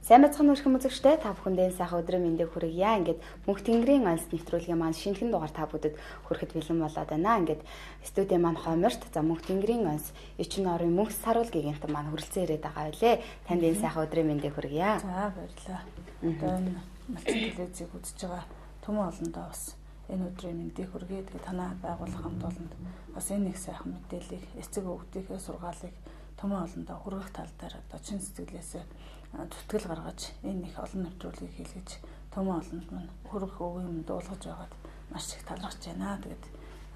Сайн бацхан өрхөн үзэгчтэй та бүхэндээ сайхан өдрийн мэндийг хүргье. Ингээд Мөнх Тэнгэрийн онц нэвтрүүлгийн маань шинэхэн дугаар та бүдэд хүрэхэд бэлэн болоод байна. Ингээд студийн маань хоморт за Мөнх Тэнгэрийн онц Эчин орын мөнх саруул гигантан маань хүрэлцэн ирээд байгаа байлээ. Танд энэ сайхан өдрийн мэндийг хүргье. За баярлалаа. Одоо энэ малчин телевизийг үзэж байгаа түмэн олондоо бас энэ өдрийн мэндийг хүргэе. Тэгээ танаа байгуулах хамт олонд бас энэ их сайхан мэдээллийг эцэг өвгдийнхээ сургаалыг түмэн олондоо хүргэх тал дээр одоо чин сэтгэлээсээ зүтгэл гаргаж энэ их олон нэвтрүүлгийг хийлгэж түмэн олонд маань хүргэх үеийн дуулгаж байгаад маш их талархаж байна. Тэгээд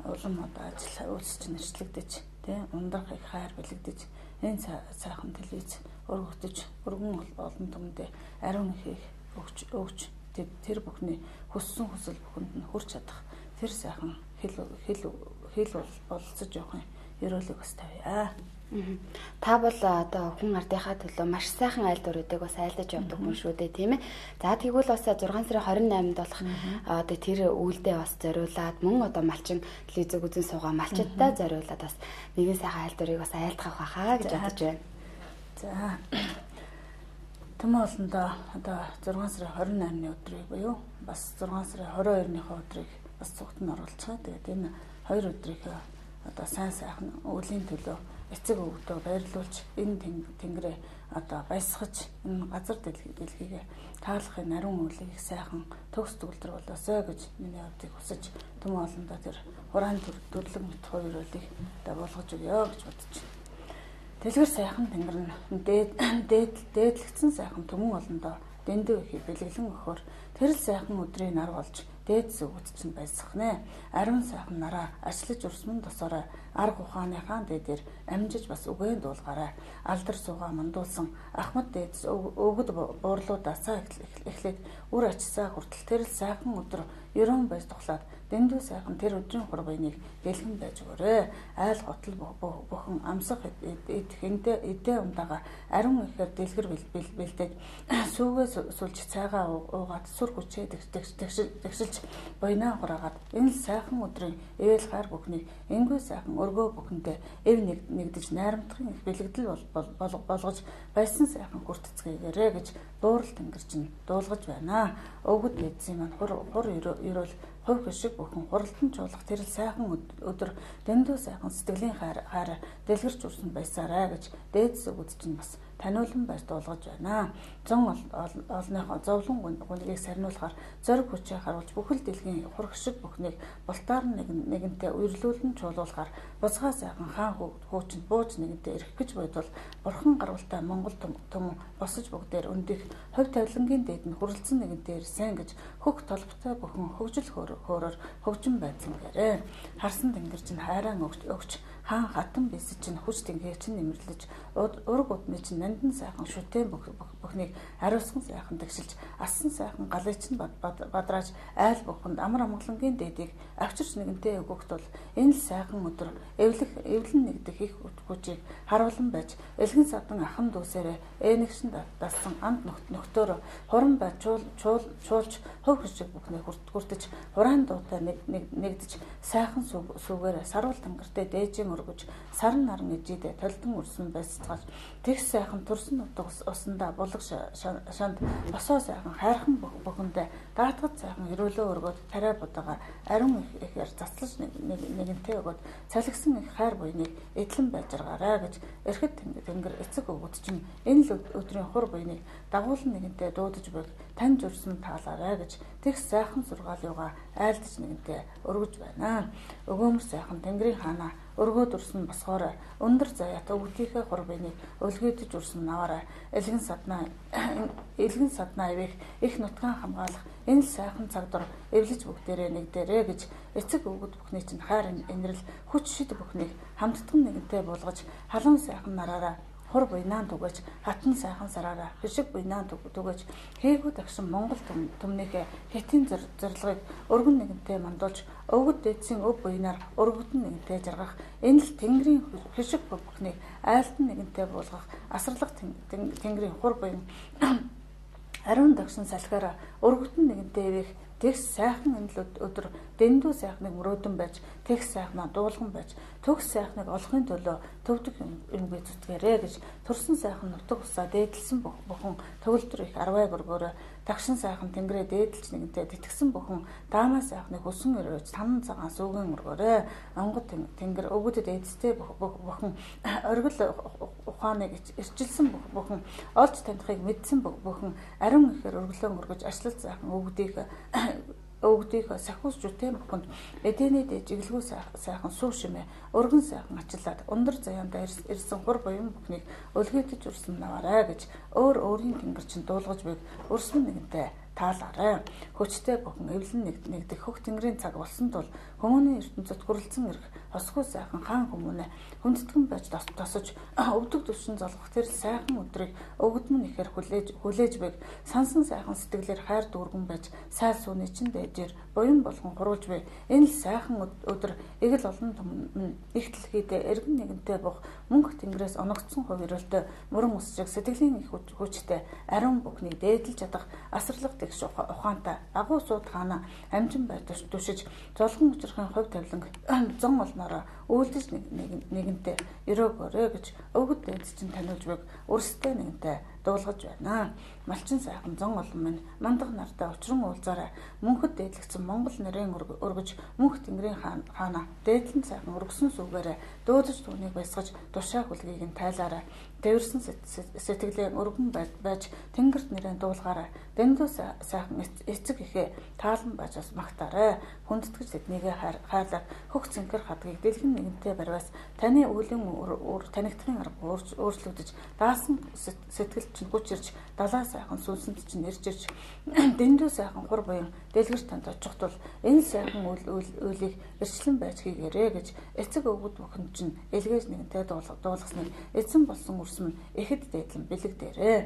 улам одоо ажил үйлсч нэршлэгдэж тий ундрах их хайр бэлэгдэж энэ сайхан телевиз өргөгдөж өргөн олон түмэндээ ариун ихийг өгч тэр бүхний хүссэн хүсэл бүхэнд нь хүрч чадах тэр сайхан хэл болцож явахын ерөөлөг бас тавья. Та бол одоо хүн ардынхаа төлөө маш сайхан айл дуруудыг бас айлдаж явдаг хүн шүү дээ, тийм ээ. За тэгвэл бас 6 сарын 28-нд болох одоо тэр үйлдээ бас зориулаад мөн одоо малчин телевизэг үзэн суугаа малчидтай зориулаад бас нэгэн сайхан айл дурыг бас айлдах байхаа гэж бодож байна. За. Түмэн олондоо одоо 6 сарын 28-ны өдрийг буюу бас 6 сарын 22-ныхоо өдрийг бас цугтанд оруулцгаа. Тэгээд энэ хоёр өдрийг одоо сайн сайхан өвлийн төлөө эцэг өвгдөө баярлуулж энэ тэнгэрээ одоо баясгаж энэ газар дэлхийгээ таалахын нарийн үлийг сайхан төгс төгөлдөр болоосой гэж миний хувьд хүсэж түмэн олондоо тэр хураан төрлөг мэт хоёролыг одоо болгож өгье гэж бодож байна. Дэлгэр сайхан тэнгэр нь дээдлэгдсэн сайхан түмэн олондоо дэндүү их бэлэглэн өгөхөөр тэр л сайхан өдрийн нар болж дээдс өгөц чинь баясах нэ. Ариун сайхан нараа ажиллаж урсман тосороо арга ухааныхаа дээдэр амжиж бас үгээн дуулгаарай. Алдар суугаа мандуулсан ахмад дээдс өгд буурлуудасаа эхлээд үр ачсаа хүртэл тэр л сайхан өдөр ерөн байж тухлаад дэндүү сайхан тэр өдрийн хургыг бэлгэн байж өгөөрэй. Айл готл бүхэн амсах эдээ ундаага ариун ихээр дэлгэр бэлдээд сүүгээ сулж цайгаа уугаад сүр хүчээ тэгшилж буйнаа хураагаад энэ л сайхан өдрийн эвэл хайр бүхнийг энгүй сайхан өргөө бүхэндээ эв нэгдэж найрамдахын их бэлэгдэл болгож байсан сайхан хүртцгээгээрэй гэж дуурал тэнгэр чинь дуулгаж байна. Өвгөд эдсийн маань хур ерөөл хувь хөшиг бүхэн хуралдан чуулгах тэр сайхан өдөр дэндүү сайхан сэтгэлийн хайр дэлгэрч урсан байсараа гэж дээдс өгд чинь бас таниулан байж дуулгаж байна. Зон олныхоо зовлон гүнгийг сарниулахаар зориг хүчээ харуулж бүхэл дэлхийн хур хөшиг бүхнийг бултаар нэгэнтээ үерлүүлэн чуулуулахаар бузгаа сайхан хаан хуучин бууж нэгэнтээ ирэх гэж бодвол бурхан гаргалтай Монгол түмэн босож бүгдээр өндөх хувь тавилангийн дээд нь хүрэлцэн нэгэнтээ ирсэн гэж хөх толботой бүхэн хөгжил хөөрөөр хөгжин байцсан гэрээ. Харсан тэнгэр чинь хайран өгч хаан хатан бис чинь хүч тэнхээ чинь нэмэрлэж ураг удны чинь нандин сайхан шүтэн бүхнийг ариусган сайхан тэгшилж ассан сайхан галыг чинь бадрааж айл бүхэнд амар амгалангийн дээдийг авчирч нэгэнтээ өгөхт бол энэ л сайхан өдөр эвлэн нэгдэх их хүчийг харуулan байж элгэн садан ахан дүүсээрээ энэгшин дассан амт нөхтөөр хуран байж чуулж хөв хөшиг бүхнийг хүртэж хураан дуутай нэгдэж сайхан сүгээр саруул тэнгэртээ дээжин өргөж сарн наран ижидэ толдон үрсэн байсцгааж тэгс сайхан турсан утга усандаа булаг шанд босоо сайхан хайрхан бүхэндээ даатгад сайхан өрөөлөө өргөд тариа будаага ариун ихээр заслаж нэгэнтээ өгöd цалгисан их хайр буйныг эдлэн байжрагаарай гэж эрхэд тэнгэр эцэг өгöd чинь энэ л өдрийн хур буйныг дагуулan нэгэнтээ дуудаж буйг таньж урсан таалаарай гэж тэгс сайхан сургаалыугаа айлдж нэгэнтээ өргөж байна. Өгөөмөр сайхан тэнгэрийн хаанаа өргөөд урсан босгоорой. Өндөр заяат өвгдийнхээ хурбыг өлгөөдөж урсан наваарай. Элгэн саднаа ивэх их нутгаан хамгаалах энэ л сайхан цагдвар эвлэж бүгдээрээ нэгдээрээ гэж эцэг өвгөд бүхний чинь хайр инрэл хүч шид бүхнийг хамтдхан нэгэнтээ буулгаж халуун сайхан нараараа хур буйнаан түгэж хатан сайхан сараараа хөшиг буйнаан түгэж хээгүү тагшин Монгол түмнийхээ хэтийн зорилгыг өргөн нэгэнтээ мандуулж өвгөд дээдсийн өв буйнаар өргөдөн нэгэнтээ жаргах энэ л тэнгэрийн хөшиг бүхнийг айлтан нэгэнтээ буулгах асарлах тэнгэрийн хур буйн ариун дагшин салхиараа өргөдөн нэгэнтээ ивэх тэгс сайхан энэ л өдөр дэндүү сайхныг мөрөөдөн байж тэг сайхнаа дуулган байж төгс сайхныг олохын төлөө төвдөг юм би зүтгэрээ гэж төрсөн сайхан нутаг усаа дээдлсэн бүхэн төгөлдөр их арвай гөргөөрөө тагшин сайхан тэнгэрээ дээдлж нэгэнтэй тэтгсэн бүхэн даамаа сайхныг өсөн өрөөж танан цагаан сүүгэн өргөөрөө онгод тэнгэр өвгөдөд эцтэй бүхэн оргил ухааныг ирчилсэн бүхэн олж танихыг мэдсэн бүхэн ариун ихээр өргөлөөн өргөж ашлал сайхан өвгдийг сахиус жүтэн бүхэнд эдэний дэж иглгүй сайхан сүү шимээ өргөн сайхан ачлаад ундар заяанда ирсэн хур буян бүхнийг өлгөөдөж урсан наваарай гэж өөрийн тэнгэр чинь дуулгаж байг өрсмөн нэгэнтэй таалаарай. Хүчтэй бүхэн эвлэн нэгдэх хөх тэнгэрийн цаг болсон тул хүмүүний ертөнцид хүрлцэн ирэх хосгүй сайхан хаан хүмүүнэ хүндэтгэн байж тосож өвдөг төвшин золгох тэр сайхан өдрийг өвгдмөн ихээр хүлээж байг сансан сайхан сэтгэлээр хайр дүүргэн байж сайл сууны чин дээжээр буян болгон хуруулж бай. Энэ л сайхан өдөр эгэл олон түмэн их дэлхийдээ эргэн нэгэнтэй бох мөнх тэнгэрээс оногдсон хувиралтай мөрөн ус шиг сэтгэлийн их хүчтэй ариун бүхнийг дээдэлж чадах асарлах тэгш ухаантай агуу сууд хаана амжин бай түшиж золгон учрахын хувь тавиланг зон олноороо үйлдэж нэгэнтэй өрөөгөөрэй гэж өвгөд дээд чинь таниулж байг өрсөлдөө нэгэнтэй дуулгаж байна. Малчин сайхан зон олон минь мандах нартай учран уулзаарай. Мөнхөд дээдлэгдсэн Монгол нэрийн өргөж мөнх тэнгэрийн хаана дээдлэн сайхан өргөсөн сүгээрээ дөөдөж түүнийг баясгаж тушаа хүлгийг нь тайлаарай. Дэвэрсэн сэтгэлээ өргөн байж тэнгэрт нэрэн дуулгаарай. Дэндүү сайхан эцэг ихээ таалан байж бас магтаарай. Хүндэтгэж тэднийгээ хайрлаад хөх цэнхэр хадгийг дэлгэн нэгэнтэй барваас таны үеийн танигдахын арга өөрчлөгдөж даасан сэтгэл чинь хүч ирж далаа сайхан сүнсэнд чинь ирж дэндүү сайхан хур буян дэлгэрч танд очих тул энэ сайхан үйлийг эрчлэн байж хийгээрэй гэж эцэг өвгөд бүхэн чинь элгээж нэгэнтэй дуулгасныг эзэн болсон үрсмэн ихэд дээдлэн бэлэг дээрээ.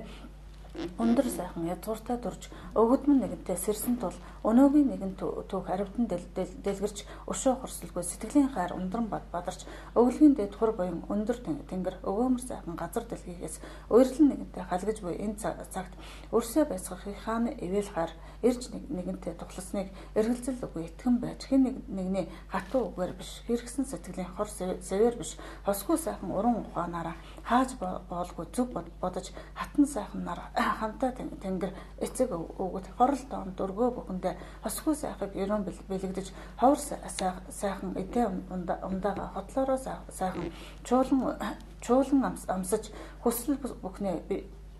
Өндөр сайхан язгууртай дурж өвгөдмөн нэгэнтэй сэрсэн тул өнөөгийн нэгэн түүх аривдан дэлгэрч өшөө хорсолгүй сэтгэлийн хайр ундран бадарч өвлгийн дээд хур буян өндөр тэнгэр өвөөмөр сайхан газар дэлхийгээс уйрлан нэгэнтэй халгаж буй энэ цагт өрсөө байсгах их хааны ивэл хайр ирж нэгэнтэй тухласныг эргэлзэл үгүй итгэн байж хэн нэгний хатуу үгээр биш хэрэгсэн сэтгэлийн хор сэвэр биш хосгүй сайхан уран ухаанаараа хааж боолгүй зүг бодож хатан сайхан нар хамтаа тэнгэр эцэг өвгөд хорол тоон дөргөө бүхэндээ хосгүй сайхыг ерөн бэлэгдэж ховор сайхан эдээ ундаага хотлороо сайхан чуулан амсаж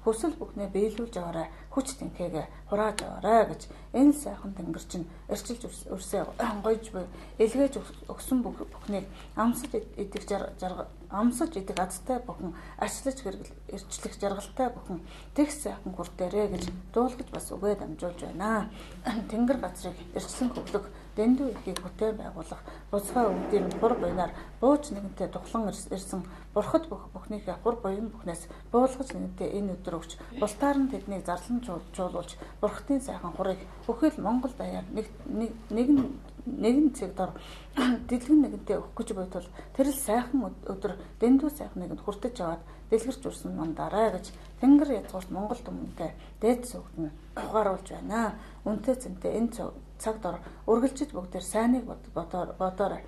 хүсэл бүхнээ биелүүлж аваарай хүч тэнхээгээ хурааж аваарай гэж энэ сайхан тэнгэр чинь эрчилж өрсөө гойж буй элгээж өгсөн бүхнийг амсаж идэх азтай бүхэн ачлаж эрчлэх жаргалтай бүхэн тэгс сайхан хүртээрэ гэж дуулгаж бас үгээ дамжуулж байна. Тэнгэр газрыг эрчлэн хөглөх дэндүү ихийг бүтээн байгуулах бузгай өвдийн хур буйнаар бууч нэгэнтэй тухлан ирсэн бурхад бүхнийхээ хур буян бүхнээс буулгаж нэгэнтэй энэ өдөр өгч бултаар нь тэднийг зарлан жуулуулж бурхтын сайхан хурыг бүхэл Монгол даяар нэгэн цэг дор дэлгэн нэгэнтэй өгөх гэж байтал тэр л сайхан өдөр дэндүү сайхан нэгэнд хүртэж аваад дэлгэрч үрсэн мандаарай гэж тэнгэр язгуурт Монгол түмэнтэй дээд сүгт нь ухааруулж байна. Үнтэй цэнтэй энэ цаг дор үргэлжид бүгдээр сайныг бодоор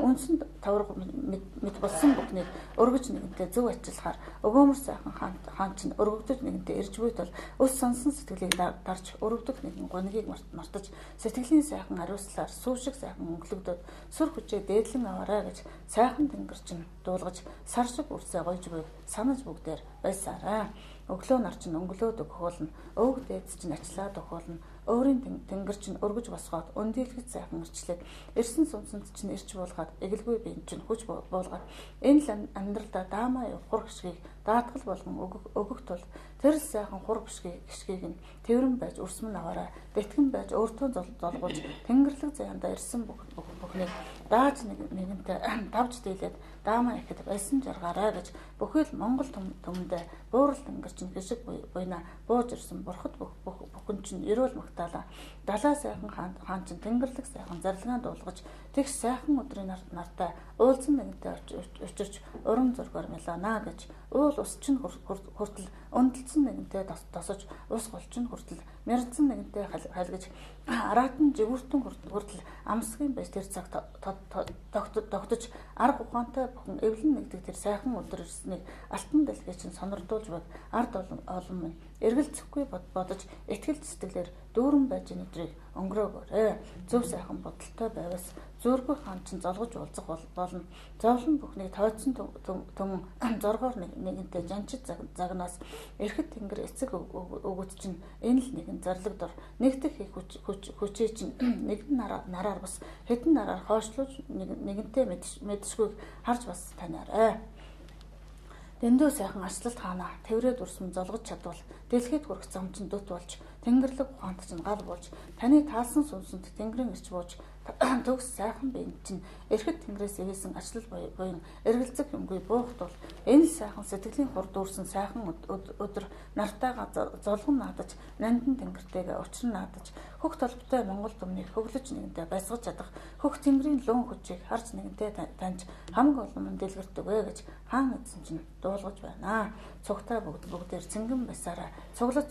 үнсэн тавраг мэд болсон бүхнийг өргөж нэгэнтэй зөв ачилахаар өгөөмөр сайхан хаан чинь өргөгдөж нэгэнтэй ирж буй тул өс сонсон сэтгэлийг дарж өргөдөх нэгэн гонигийг мартаж сэтгэлийн сайхан ариуслаар сүү шиг сайхан өнгөлөгдөд сүр хүчээ дээдлэн аваарай гэж сайхан тэнгэр чинь дуулгаж сар шиг үрсээ гойж буй санаж бүгдээр байсаарай. Өглөө нар чинь өнгөлөөд өгөхөөлнө өвөг дээдс чинь ачлаад өгөхөөлнө өөрийн тэнгэр чинь өргөж босгоод өндийлгэж сайхан ирчлээд ирсэн сүнсэнд чинь ирч буулгаад эгэлгүй биен чинь хүч буулгаад энэ л амьдралдаа даамаа явах гişгийг даатгал болгон өгөх тул тэр л сайхан хур гişгийг нь тэрэн байж өрсмөн аваарай тэтгэн байж өөртөө золгуулж тэнгэрлэг заяанда ирсэн бүхнийг дааж нэгэнтэй давж дийлээд даамаа ихэд байсан жаргаарай гэж бүхэл Монгол түмэндээ буурал тэнгэр чинь гişг буйна бууж ирсэн бурхад бүхэн чинь эрүүл магтаалаа далаа сайхан хаан чинь тэнгэрлэг сайхан зарилгаан дуулгаж тэгш сайхан өдрийн нартай уулзсан нэгэнтэй учирч уран зургаар мэлана гэж уул ус чинь хүртэл Өндөлцөн нэгэнтэй тосож ус голчин хүртэл мярдсан нэгэнтэй халгиж араатан жигүүртэн хүртэл амсгийн байж тэр цаг тогтож арга ухаантай бүхэн эвлэн нэгдэг тэр сайхан өдөр ирснийг алтан дэлгээ чинь сонирдуулж бод ард олон минь эргэлзэхгүй бодож итгэл сэтгэлээр дүүрэн байж өдрийг өнгөрөөгөөрэй. Зөв сайхан бодолтой байвас зөөргөө хаан чинь золгож уулзах болно. Зовлон бүхнийг тооцсон түмэн зоргоор нэгэнтэй жанчид загнаас эрхэд тэнгэр эцэг өгöd чинь энэ л нэгэн зарлаг дор нэгдэх их хүчээ чинь нэгэн нараар бас хэдэн нараар хойшлуулж нэгэнтэй мэдшгүйг харж бас танаарай. Дэндүү сайхан арслалт хаана тэврээд урсам золгож чадвал дэлхийд хүрэх зам чинь дут болж тэнгэрлэг ухаант чинь гал болж таны таалсан сүнсэнд тэнгэрийн ирч бууж төгс сайхан биенд чинь эрхэд тэнгэрээс ивэсэн ачлал буян эргэлзэх юмгүй буухтул энэ л сайхан сэтгэлийн хур дүүрсэн сайхан өдөр нартайгаа золгон наадаж нандин тэнгэртэйгээ учир наадаж хөх толботой Монгол түмнийг хөглөж нэгэнтэй байсгаж чадах хөх тэнгэрийн луун хүчийг харж нэгэнтэй таньж хамаг олон дэлгэрдэг вэ гэж хаан эзэн чинь дуулгаж байна. Цугтаа бүгдээр цэнгэн байсараа цуглаж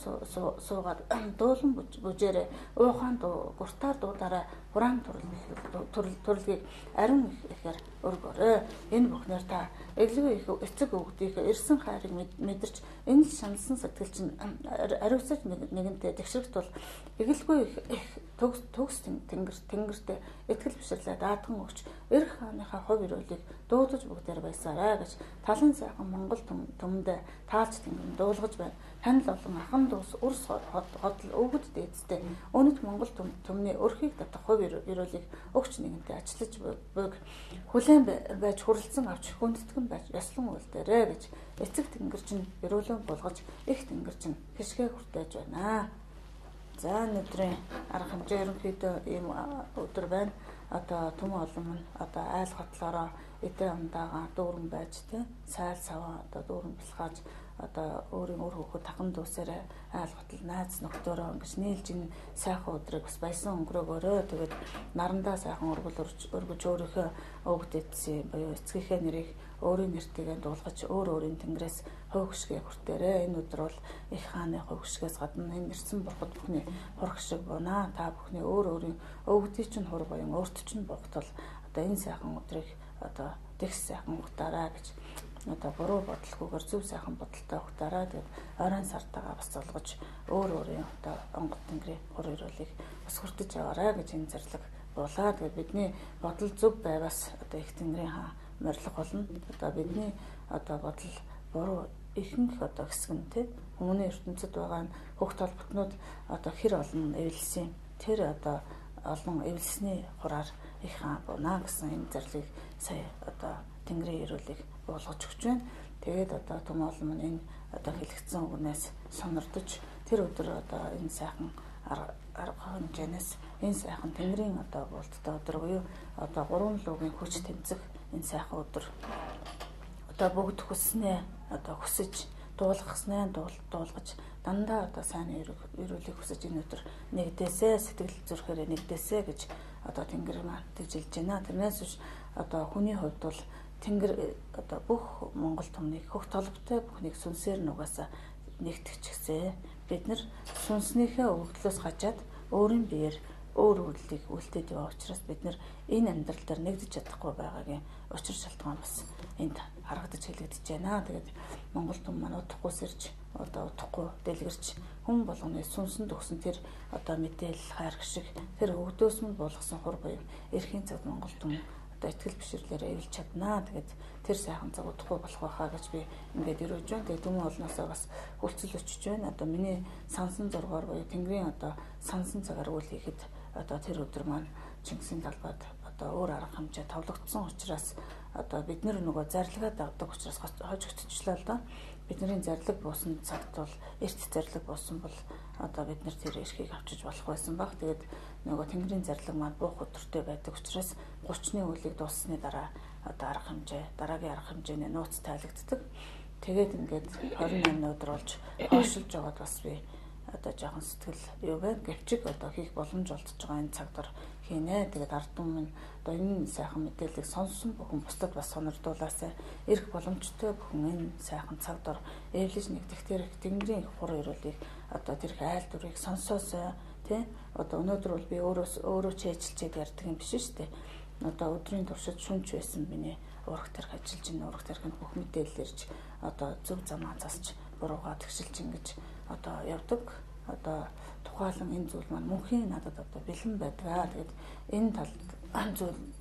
суугаад дуулан бүжээрээ уухаан гуртаар дуудаараа хураан төрлөгийг ариун ихээр өргөөрэй. Энэ бүхнээр та эглгүй их эцэг өвгдийнхээ ирсэн хайрыг мэдэрч энэ л шаналсан сэтгэл чинь ариусаж нэгэнтэй тэгшрэгт бол эглгүй их төгс тэнгэртэй итгэл бишрлээ даатхан өгч эрх хааныхаа хувь өрөөлийг дуудаж бүгдээр байсараа гэж талын сайхан Монгол түмэндээ таалж тэнгэн дуулгаж байна. Танил олон ахан дус урс хотл өвгөд дээдтэй өнөд Монгол түмний өрхийг татах хувь өрөөлийг өгч нэгэнтэй ажиллаж буйг хүлээн байж хүрлцэн авч хүндэтгэн байж яслан үйлдээрэ гэж эцэг тэнгэр чинь өрөөлөө булгаж их тэнгэр чинь хишгээ хүртэж байна. За өнөөдрийн арга хэмжээ ерөнхийдөө ийм өдөр байна. Одоо түм олон мань одоо айл хотлороо эдээ ундаага дүүрэн байж тэ сайл саваа одоо дүүрэн бэлхааж одоо өөрийн өр хөхөд тахан дүүсээрээ айл хотл найз нөхдөөрөө ингэж нийлж энэ сайхан өдрийг бас баясан өнгөрөөгөөрөө тэгээд нарандаа сайхан өргөж өөрийнхөө өвгд эцсийн буюу эцгийнхээ нэрийг өөрийн нэртэйгээ дуулгаж өөрийн тэнгэрээс хувь хөшгээ хүртээрээ. Энэ өдөр бол их хааны хувь хөшгээс гадна энэ ирсэн бурхад бүхний хурх шиг бунаа. Та бүхний өөрийн өвгдийн чинь хур буян өөрт чинь богтол одоо энэ сайхан өдрийг одоо тэгс сайхан ухтаараа гэж одоо буруу бодлохгүйгээр зөв сайхан бодолтой ухтаараа. Тэгээд оройн сартаагаа бас золгож өөрийн одоо онгод тэнгэрийн хур өрөөлийг бас хүртэж яваарай гэж энэ зарлаг булаа. Тэгээд бидний бодол зөв байвас одоо их тэнгэрийн хаан морилго болно. Одоо бидний одоо бодол буруу ихэнх одоо хэсэг нь тий хүмүүний ертөнцид байгаа хөх толботнууд одоо хэр олон эвлсэн тэр одоо олон эвлсний хураар их хаан бунаа гэсэн энэ зарлыг сая одоо тэнгэрийн өрөөлийг болгож өгч байна. Тэгээд одоо түм олон мань энэ одоо хэлэгдсэн үгнээс сонирдож тэр өдөр одоо энэ сайхан арга хэмжээнээс энэ сайхан тэнгэрийн одоо болттой өдөр буюу одоо 3 лугийн хүч тэмцэх энэ сайхан өдөр одоо бүгд хүснээ одоо хүсэж дуулгаснаа дуулгаж дандаа одоо сайн өрөөлийг хүсэж энэ өдөр нэгдээсээ сэтгэл зүрхээрээ нэгдээсээ гэж одоо тэнгэр маань тэгжилж байна. Тэрнээс биш одоо хүний хувьд бол тэнгэр одоо бүх Монгол түмнийг хөх толботой бүхнийг сүнсээр нугасаа нэгтгэчихсэ. Бид нар сүнснийхээ өвдлөөс хажаад өөрийн биеэр өөр үйлдэлийг үлдээд яваа учраас бид нар энэ амьдрал дээр нэгдэж чадахгүй байгаагийн учир шалтгаан бас энд харагдаж хэлэгдэж байна. Тэгээд Монгол түм маань удахгүй сэрж одоо удахгүй дэлгэрч хүн болгоны сүнсэнд өгсөн тэр одоо мэдээлэл хайр шиг тэр өвдөөс нь болгосон хур буюу эрхийн цаг Монгол түм одоо итгэл бишрлээрээ эвлж чаднаа. Тэгээд тэр сайхан цаг удахгүй болох байхаа гэж би ингээд өрөөж байна. Тэгээд түмэн олноосоо бас хүлцэл өчөж байна. Одоо миний сансан зургаар буюу тэнгэрийн одоо сансан цагаар үйл хийхэд одоо тэр өдөр маань Чингисийн талбайд одоо өөр арга хэмжээ тавлагдсан учраас одоо бид нөгөө зарлагаа дагдаг учраас хожигдчихлаа л да. Бидний зарлаг буусан цагт бол эрт зарлаг буусан бол одоо бид нар тэр эрхийг авчиж болох байсан баг. Тэгээд нөгөө тэнгэрийн зарлаг маань буух өдөртэй байдаг учраас 30-ны үлийг дууссаны дараа одоо арга хэмжээ дараагийн арга хэмжээний нууц тайлагддаг. Тэгээд ингээд 28 өдөр болж хойшилж яваад бас би одоо жоохон сэтгэл юу вэ гэвчиг одоо хийх боломж олдож байгаа энэ цаг дор хийнэ. Тэгээд ард түмэн одоо энэ сайхан мэдээллийг сонссон бүхэн бусдад бас сонирдуулаасай. Ирэх боломжтой бүхэн энэ сайхан цаг дор эвлэж нэгдэх тэр Тэнгэрийн хур өрөөлийг одоо тэр айл дүрийг сонсоосой тий. Одоо өнөөдөр бол би өөрөө ч ажиллаж ярьдаг юм биш шүү дээ. Одоо өдрийн туршид шүнж байсан миний урах тарих ажиллаж ин урах тарихын бүх мэдээлэл ирж одоо зөв замаа засч буруугаа тэгшилж ингэж одоо явдаг. Одоо тухайлан энэ зүйл маань мөнхийн надад одоо бэлэн байдаг. Тэгээд энэ талд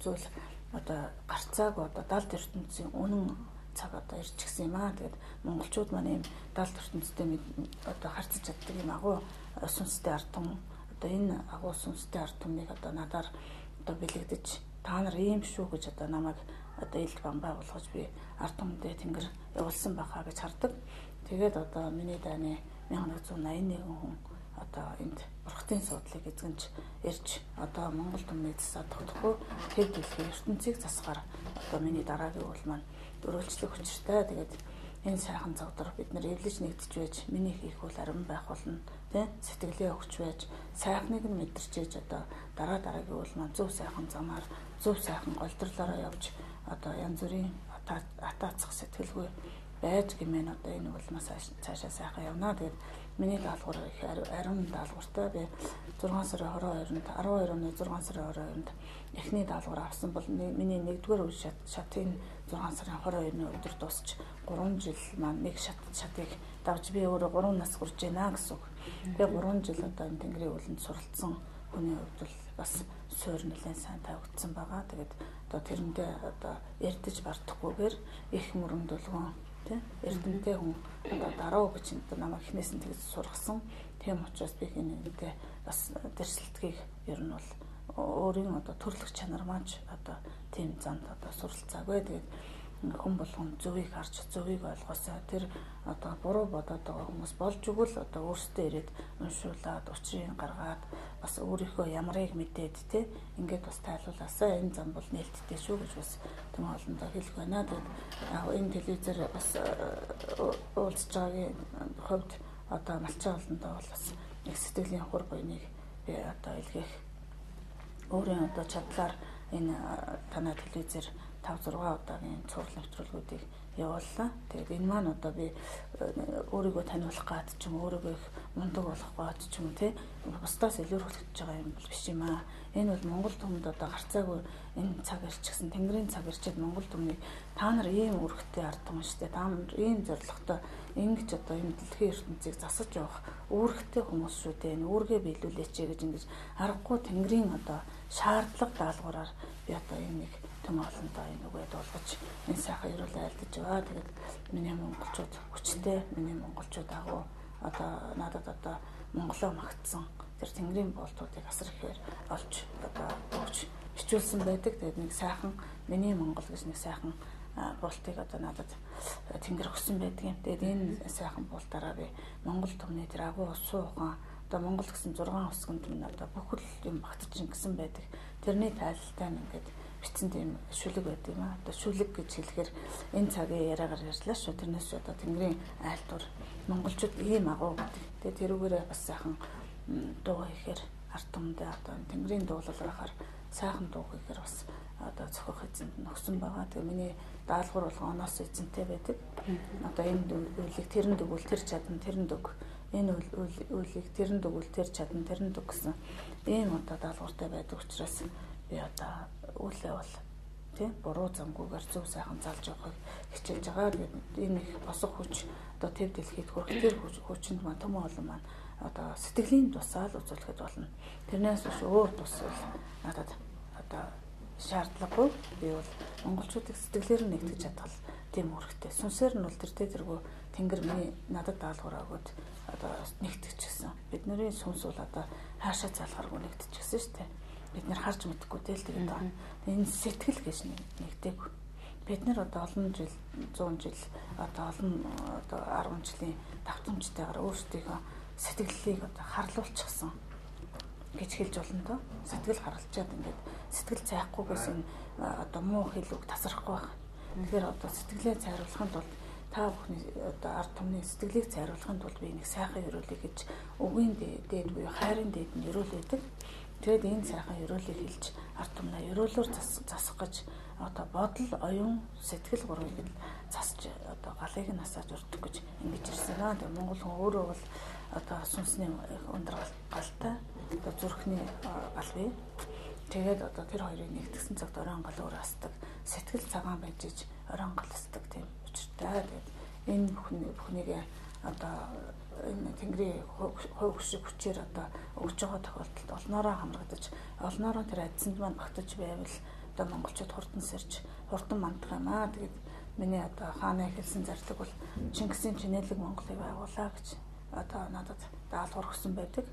зүйл одоо гарцааг одоо далд ертөнцийн үнэн цаг одоо ирж гисэн юм аа. Тэгээд монголчууд маань ийм далд ертөнцтэй одоо харьцаж чаддаг юм агуу сүнстэй ард түмэн одоо энэ агуу сүнстэй ард түмнийг одоо надаар одоо бэлэгдэж та нар ийм шүү гэж одоо намайг одоо илт бамбай болгож би ард түмэндээ тэнгэр явуулсан байхаа гэж хардаг. Тэгээд одоо миний дайны 1181 хүн одоо энд бурхтын суудлыг эзгэнж ирж одоо Монгол түмний засаа тогтохгүй тэр дэлхийн ертөнцийг засахаар одоо миний дараагийн үйл маань өрөөлжлөх учиртай. Тэгээд энэ сайхан цаг дор бид нар эвлэж нэгдэж байж миний хийх үйл арим байх болно. Тэ сэтгэлээ өгч байж сайхныг нь мэдэрч ээж одоо дараагийн үйл маань зөв сайхан замаар зөв сайхан голдрлоороо явж одоо янз бүрийн атаацах сэтгэлгүй байж гэмээр одоо энэ улмаас цаашаа сайхан явна. Тэгээд миний даалгавар их ариун даалгавартай. Би 6 сарын 22-нд 12 оны 6 сарын 22-нд эхний даалгавар авсан бол миний 1-р үе шатын 6 сарын 22-ны өдөр дуусч 3 жил маань нэг шатыг давж би өөрөө 3 нас хүрч байна гэсэн үг. Би 3 жил одоо энэ Тэнгэрийн үлэнд суралцсан хүний хувьд бол бас суурь нэлээд сайн тавигдсан байгаа. Тэгээд одоо тэрэндээ одоо ярдэж бардахгүйгээр их мөрөндөлгөн тий эрдэнэтэй хүн одоо дараа гэж намайг эхнээс нь тэгж сургасан. Тийм учраас би хинэндээ бас дэрсэлтгийг ер нь бол өөрийн одоо төрлөх чанар маань одоо тийм замд одоо суралцаагүй. Тэгээд хүн болгон зөвийг харж зөвийг ойлгосоо тэр одоо буруу бодоод байгаа хүмүүс болж игэл одоо өөрсдөө ирээд уншуулад учрыг гаргаад бас өөрийнхөө ямрыг мэдээд тий ингээд бас тайлуулаасаа энэ зам бол нээлттэй шүү гэж бас том олондоо хэлэх байна. Тэгээд энэ телевизээр бас уулзж байгаагийн хувьд одоо малчаа олондоо бол бас нэг сэтгэлийн хур буйныг би одоо илгээх өөрийн одоо чадлаар энэ танай телевизээр 5-6 удаагийн цуврал нэвтрүүлгүүдийг явууллаа. Тэгээд энэ маань одоо би өөрийгөө таниулах гад ч юм өөрийгөө их мундаг болох гад ч юм тий бусдаас илүүрхлэж байгаа юм биш юм аа. Энэ бол Монгол түмэнд одоо гарцаагүй энэ цаг ирчихсэн Тэнгэрийн цаг ирчээд Монгол түмнийг та нар ийм үүрэгтэй ард түмэн штэ та нар ийм зоригтой ингэж одоо энэ дэлхийн ертөнцийг засаж явах үүрэгтэй хүмүүс шүү дээ. Энэ үүргээ биелүүлээч гэж ингэж аргагүй Тэнгэрийн одоо шаардлага даалгавраар би одоо ийм нэг том олондоо энэ үгээд болгож энэ сайхан ерөөл айлдаж байгаа. Тэгээд миний монголчууд хүчтэй, миний монголчууд агуу одоо надад одоо Монголоо магтсан тэр Тэнгэрийн болтуудыг асар ихээр олж одоо өгч хичүүлсэн байдаг. Тэгээд нэг сайхан миний Монгол гэж нэг сайхан болтыг одоо надад Тэнгэр өгсөн байдаг юм. Тэгээд энэ сайхан болтаараа би Монгол түмний тэр агуу суу ухаан одоо Монгол гэсэн 6 усгын түмэн одоо бүхэл юм багтаж гисэн байдаг. Тэрний тайлалтай ингээд бичсэн тийм шүлэг байд юм аа. Одоо шүлэг гэж хэлэхээр энэ цагийн яриагаар ярьлаа шүү. Тэрнээс одоо Тэнгэрийн айлтур монголчууд ийм агуу гэдэг. Тэгээд тэрүүгээрээ бас сайхан дуу хийхээр ард түмэндээ одоо Тэнгэрийн дуулал гарахаар сайхан дуу хийхээр бас одоо зохиох эзэнд нөхсөн байгаа. Тэгээд миний даалгавар бол оноос эзэнтэй байдаг. Одоо энэ үйлийг тэрэнд өгвөл тэр чадна тэрэнд өг. Энэ үйлийг тэрэнд өгвөл тэр чадна тэрэнд өг гэсэн ийм одоо даалгавартай байдаг учраас би одоо үлээ бол тийм буруу замгүйгээр зөв сайхан залж явахыг хичээж байгаа. Тэгээд энэ их босох хүч одоо төв дэлхийд хүрэх тэр хүчинд маань том олон маань одоо сэтгэлийн тусаал үзүүлэхэд болно. Тэрнээс биш өөр тус бол надад одоо шаардлагагүй. Би бол монголчуудыг сэтгэлээр нь нэгтгэж чадвал тийм үүрэгтэй. Сүнсээр нь бол тэргүй Тэнгэр миний надад даалгавар өгөөд одоо нэгтгэжсэн. Бидний сүнс бол одоо хаашаа залгаргүй нэгтгэжсэн шүү дээ. Бид нэр харж мэдэхгүй тэл тэгээд байна. Энэ сэтгэл гэж нэгдээг. Бид нэр одоо олон жил 100 жил одоо олон одоо 10 жилийн давтамжтайгаар өөрсдийнхөө сэтгэллийг одоо харлуулчихсан гэж хэлж болно доо. Сэтгэл харалчаад ингээд сэтгэл цайхгүйгээс энэ одоо муу хэл үг тасрахгүй байх. Тэгэхээр одоо сэтгэлээ цайруулахын тулд та бүхний одоо ард түмний сэтгэлийг цайруулахын тулд би нэг сайхан ерөөлийг гэж үгийн дээд буюу хайрын дээд нь ерөөл байдаг. Тэгээд энэ сайхан ерөөлийг хэлж ард түмнээ ерөөлөөр засах гэж одоо бодол, оюун, сэтгэл гурвыг л засч одоо галыг нь асааж өртөх гэж ингэж ирсэн аа. Тэгээд Монгол хүн өөрөө бол одоо сүнсний өндөр галтай одоо зүрхний гал бий. Тэгээд одоо тэр хоёрыг нэгтгсэн цагт оройн гал өөр асдаг. Сэтгэл цагаан байж иж оройн гал асдаг тийм учиртай. Тэгээд энэ бүхнийг одоо энэ Тэнгэрийн хувь шиг хүчээр одоо өгж байгаа тохиолдолд олноороо хамрагдаж, олноороо тэр айдсанд маань багтаж байвал одоо монголчууд хурдан сэрж, хурдан мандах юм аа. Тэгээд миний одоо хааны хэлсэн зарлаг бол Чингисийн чинэлэг Монголыг байгуулаа гэж одоо надад даалгавар өгсөн байдаг.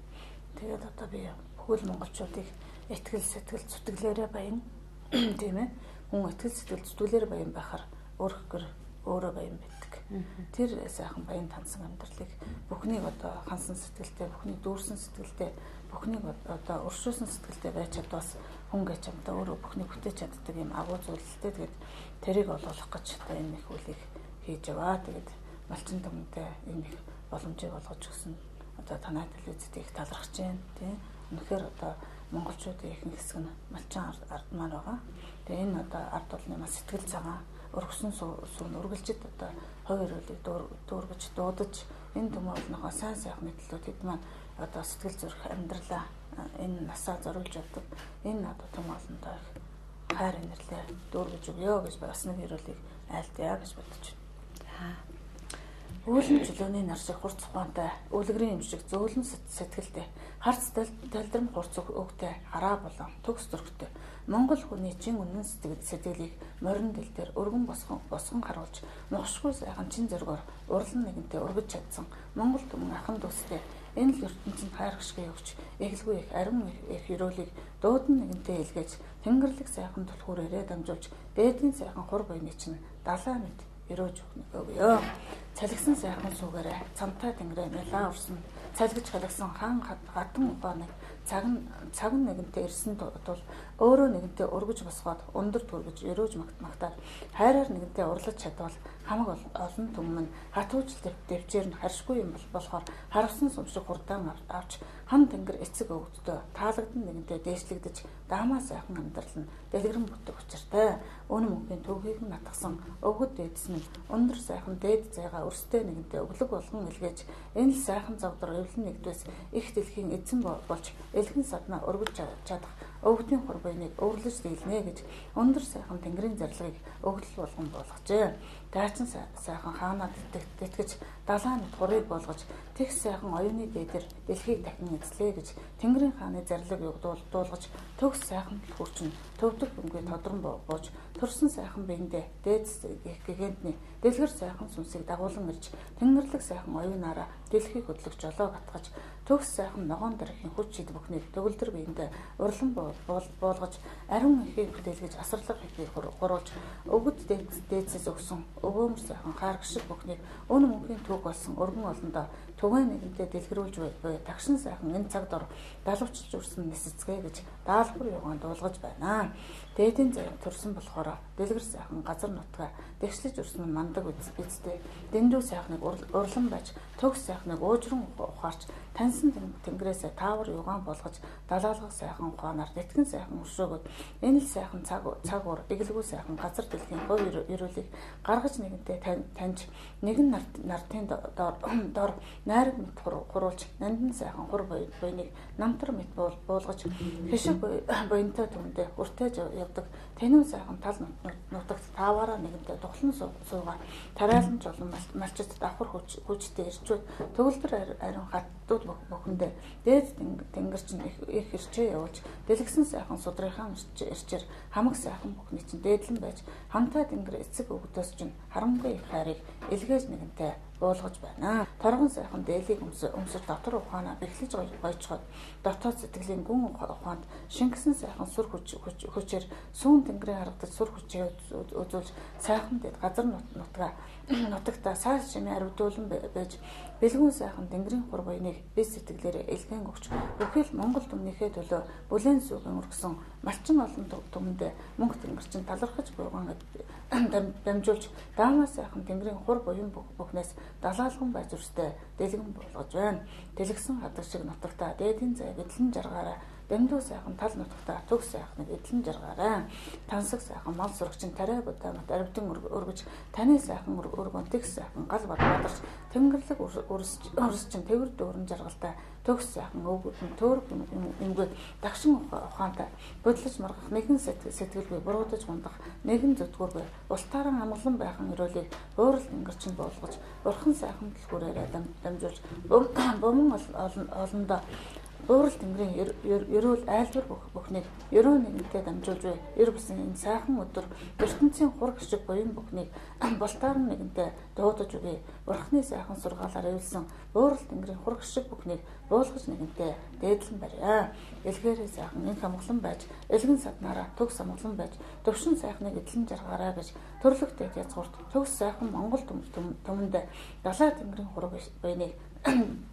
Тэгээд одоо би бүхэл монголчуудыг итгэл сэтгэл зүтгэлээрээ баян тийм ээ. Хүн итгэл сэтгэл зүтгэлээр баян байхаар өөрөө баян байдаг. Тэр сайхан баян тансан амьдралыг бүхнийг одоо хансан сэтгэлтэй, бүхнийг дүүрсэн сэтгэлтэй, бүхнийг одоо өршөөсөн сэтгэлтэй байж чадвас хүн гэж амтаа өөрөө бүхнийг бүтээж чаддаг юм агуу зүйлтэй. Тэгээд тэрийг олгох гэж одоо энэ их үлийг хийж яваа. Тэгээд малчин түмэнтэй энэ их боломжийг олгож өгсөн. Одоо танай телевизэд их талархаж байна тийм. Үнэхээр одоо монголчуудын ихэнх хэсэг нь малчин ард маань байгаа. Тэгээ энэ одоо ард олны маш сэтгэл цагаан өргөсөн сүн үргэлжид одоо хоёр хөлийг дүүргэж дуудаж энэ төмөөлнөхөө сайн сайхны төлөө тэд маань одоо сэтгэл зүрх амьдралаа энэ насаа зориулж явдаг. Энэ одоо төмөөлөндөө хайр инэрлээ дүүргэж өгөө гэж бас нэг хөрөлийг айлтъя гэж бодож байна. Үүлэн чөлөөний нар шиг хурц ухаантай, үлгэрийн юм шиг зөөлөн сэтгэлтэй, харц талдрам хурц өгтэй, хараа болон төгс зөргтэй. Монгол хүний чин үнэн сэтгэлийг морин дэлтээр өргөн босгон харуулж, нухшгүй сайхан чин зөргөөр урлан нэгэнтэй өргөж чадсан Монгол түмэн ахан дүүстэй энэ л ертөнцөнд хайр гიშгэ өгч, эглгүй их ариун их ерөөлийг дуудан нэгэнтэй илгээж, тэнгэрлэг сайхан түлхүүрээрээ дамжуулж, дээдийн сайхан хур буйны чинь далаа мэд өрөөж өгөө. Цалгисан сайхан сүүгээрээ цамтай тэнгэрээ мэлаа урсан цалгиж халагсан хаан хатан ухааныг цаг нэгэнтэй ирсэн тул өөрөө нэгэнтэй өргөж босгоод өндөр төргөж өрөөж магтаад хайраар нэгэнтэй урлаж чадвал хамаг олон түмэн хатуужл дэвчээр нь харшгүй юм болохоор харавсан сүмшиг хурдан авч хан тэнгэр эцэг өвгдөө таалагдан нэгэнтэй дээшлэгдэж даамаа сайхан амьдрал нь дэлгэрэн бүтэх учиртай. Өнө мөнгөний төвхийг нь натгсан өвгөд дээдс нь өндөр сайхан дээд зайгаа өрстэй нэгэнтэй өглөг болгон илгээж энэ л сайхан завдар эвлэн нэгдвэс их дэлхийн эзэн болж элхэн саднаа өргөж чадах өвгдийн хур буйныг өвөрлөж дийлнэ гэж өндөр сайхан тэнгэрийн зарлагыг өгдөл болгон болгожээ. Дайчин сайхан хаанаад тэтгэж далаа мэд хурыг болгож тех сайхан оюуны дээдэр дэлхийг дахин эзлээ гэж тэнгэрийн хааны зарлаг дуулгаж төгс сайхан хүрчин төвдөг бөмбөг тодрон бууж төрсөн сайхан биендээ дээд гэгэндний дэлгэр сайхан сүнсийг дагуулan ирж тэнгэрлэг сайхан оюунаараа дэлхийг хөдлөх жолоо гатгаж төгс сайхан ногоон дарахын хүч шид бүхнийг төгөлдөр биендээ урлан буулгаж ариун ихийг бүтээлгэж асарлаг ихийг хуруулж өвгөд дээдсээс өгсөн өвөөмөр сайхан хайр гიშг бүхнийг өнө мөнхийн төг болсон өргөн олондоо түгээн нэгэнтэй дэлгэрүүлж буй тагшин сайхан энэ цагт ор далавчилж үрсэн нисэцгээ гэж даалгавар югаан дуулгаж байна. Дээдийн зай төрсөн болохоор дэлгэр сайхан газар нутгаа дэвшлэж үрсэн мандаг үсттэй дэндүү сайхныг урлан байж төгс сайхныг уужран ухаарч таньсан тэнгэрээсээ таавар югаан болгож далаалгах сайхан ухаанаар тэтгэн сайхан өршөөгөөд энэ л сайхан цаг уур эгэлгүй сайхан газар дэлхийн хувь ерөөлийг гаргаж нэгэнтэй таньж нэгэн нартын дор найраг мэт хуруулж нандин сайхан хур буйныг намтар мэт буулгаж хэшиг буйнтай түмдээ үртэж явдаг тэнүү сайхан тал нутагт тааваараа нэгэнтэй тухлан суугаа тариалан жолон малчид давхар хүчтэй ирчүүд төгөлдөр ариун хаттууд бүхэндээ дээд тэнгэр чинь их ирчээ явуулж дэлгэсэн сайхан судрынхаа ирчээр хамаг сайхан бүхний чинь дээдлэн байж хамтай тэнгэр эцэг өвгдөөс чинь харамгүй их хайрыг илгээж нэгэнтэй буулгаж байна. Торгон сайхан дээлийг өмсөж дотор ухаанаа бэхлэж гойчход дотоод сэтгэлийн гүн ухаанд шингэсэн сайхан сүр хүчээр сүүн тэнгэрийн харагдаж сүр хүчээ үзүүлж сайхан дэд газар нутгаа нутагта сар чимээ аривдуулан байж бэлгүүн сайхан тэнгэрийн хур буяныг бис сэтгэлээрээ илгээн өгч бүхэл Монгол түмнийхээ төлөө бүлээн сүгэн өргөсөн малчин олон түмэндээ мөнх тэнгэрчин талархаж буйгаан дамжуулж даамаа сайхан тэнгэрийн хур буян бүхнээс далаалган байж өрстэй дэлгэн болгож байна. Дэлгсэн хадаг шиг нутагта дээдийн зай эдлэн жаргаараа Дэмдүү сайхан тал нутагта төгс сайхныг эдлэн жаргаарай. Тансаг сайхан мал сурагчин тариа будамт аривдэн өргөж таны сайхан өргөн тэгс сайхан гал бадарч тэнгэрлэг өрсчин тэвэр дүүрэн жаргалтай төгс сайхан өвгөн төөрөг юмгүй дагшин ухаантай бодлож маргах нэгэн сэтгэлгүй буруудаж гундах нэгэн зүтгүүргүй ултааран амгалан байхан өрөөлийг буурал тэнгэрчин болгож бурхан сайхан дэлгүүрээрээ дамжуулж бомон олондоо Буурал тэнгэрийн ерөөл айлбар бүхнийг ерөө нэгэнтэй дамжуулж бай. Ер бусан энэ сайхан өдөр ертөнцийн хураг шиг буян бүхнийг болтоор нэгэнтэй дуудаж өгье. Бурхны сайхан сургаалаар эвлсэн буурал тэнгэрийн хураг шиг бүхнийг буулгаж нэгэнтэй дээдлэн барья. Элгээрээ сайхан энэ хамглан байж, элгэн саднараа төгс хамглан байж, төвшин сайхныг эдлэн жаргаараа гэж төрлөختөд язгуурт төгс сайхан Монгол түмэнд далаа тэнгэрийн хураг буяныг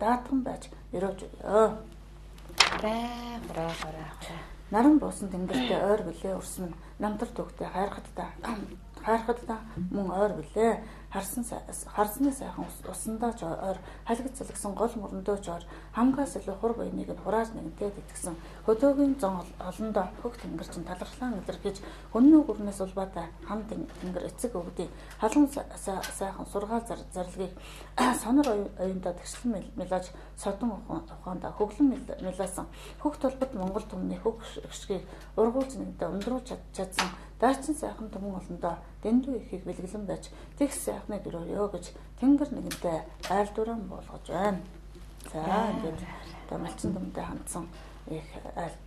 даатган байж өрөөж өгье. Наран буусан тэнгэртэй ойр билээ өрсөн намтар төгтөө хайрхадтаа мөн ойр билээ харсны сайхан усандаа ч ойр халигд салгсан гол мөрөндөө ч ойр хамгаас илүү хур буяныг нь хурааж нэгэнтэй тэтгсэн хөдөөгийн зон олондоо хөх тэнгэрчин талархлан илэрхийлж хөннөө гүрнээс улбаатай хам тэнгэр эцэг өвдөө халуун сайхан сургаал зарлагыг сонор оюунда тэгшлэн мэлаж содон ухаанда хөглөн мэлаасан хөх толбод Монгол түмний хөх гიშгийг ургуулж нэгдэ ундрууж чадсан даачин сайхан түмэн олондоо дэндүү ихийг бэлгэлэн байж тэгс сайхныг өрөөё гэж тэнгэр нэгэнтэй айлдууран болгож байна. За ингээд одоо малчин түмэнтэй хандсан их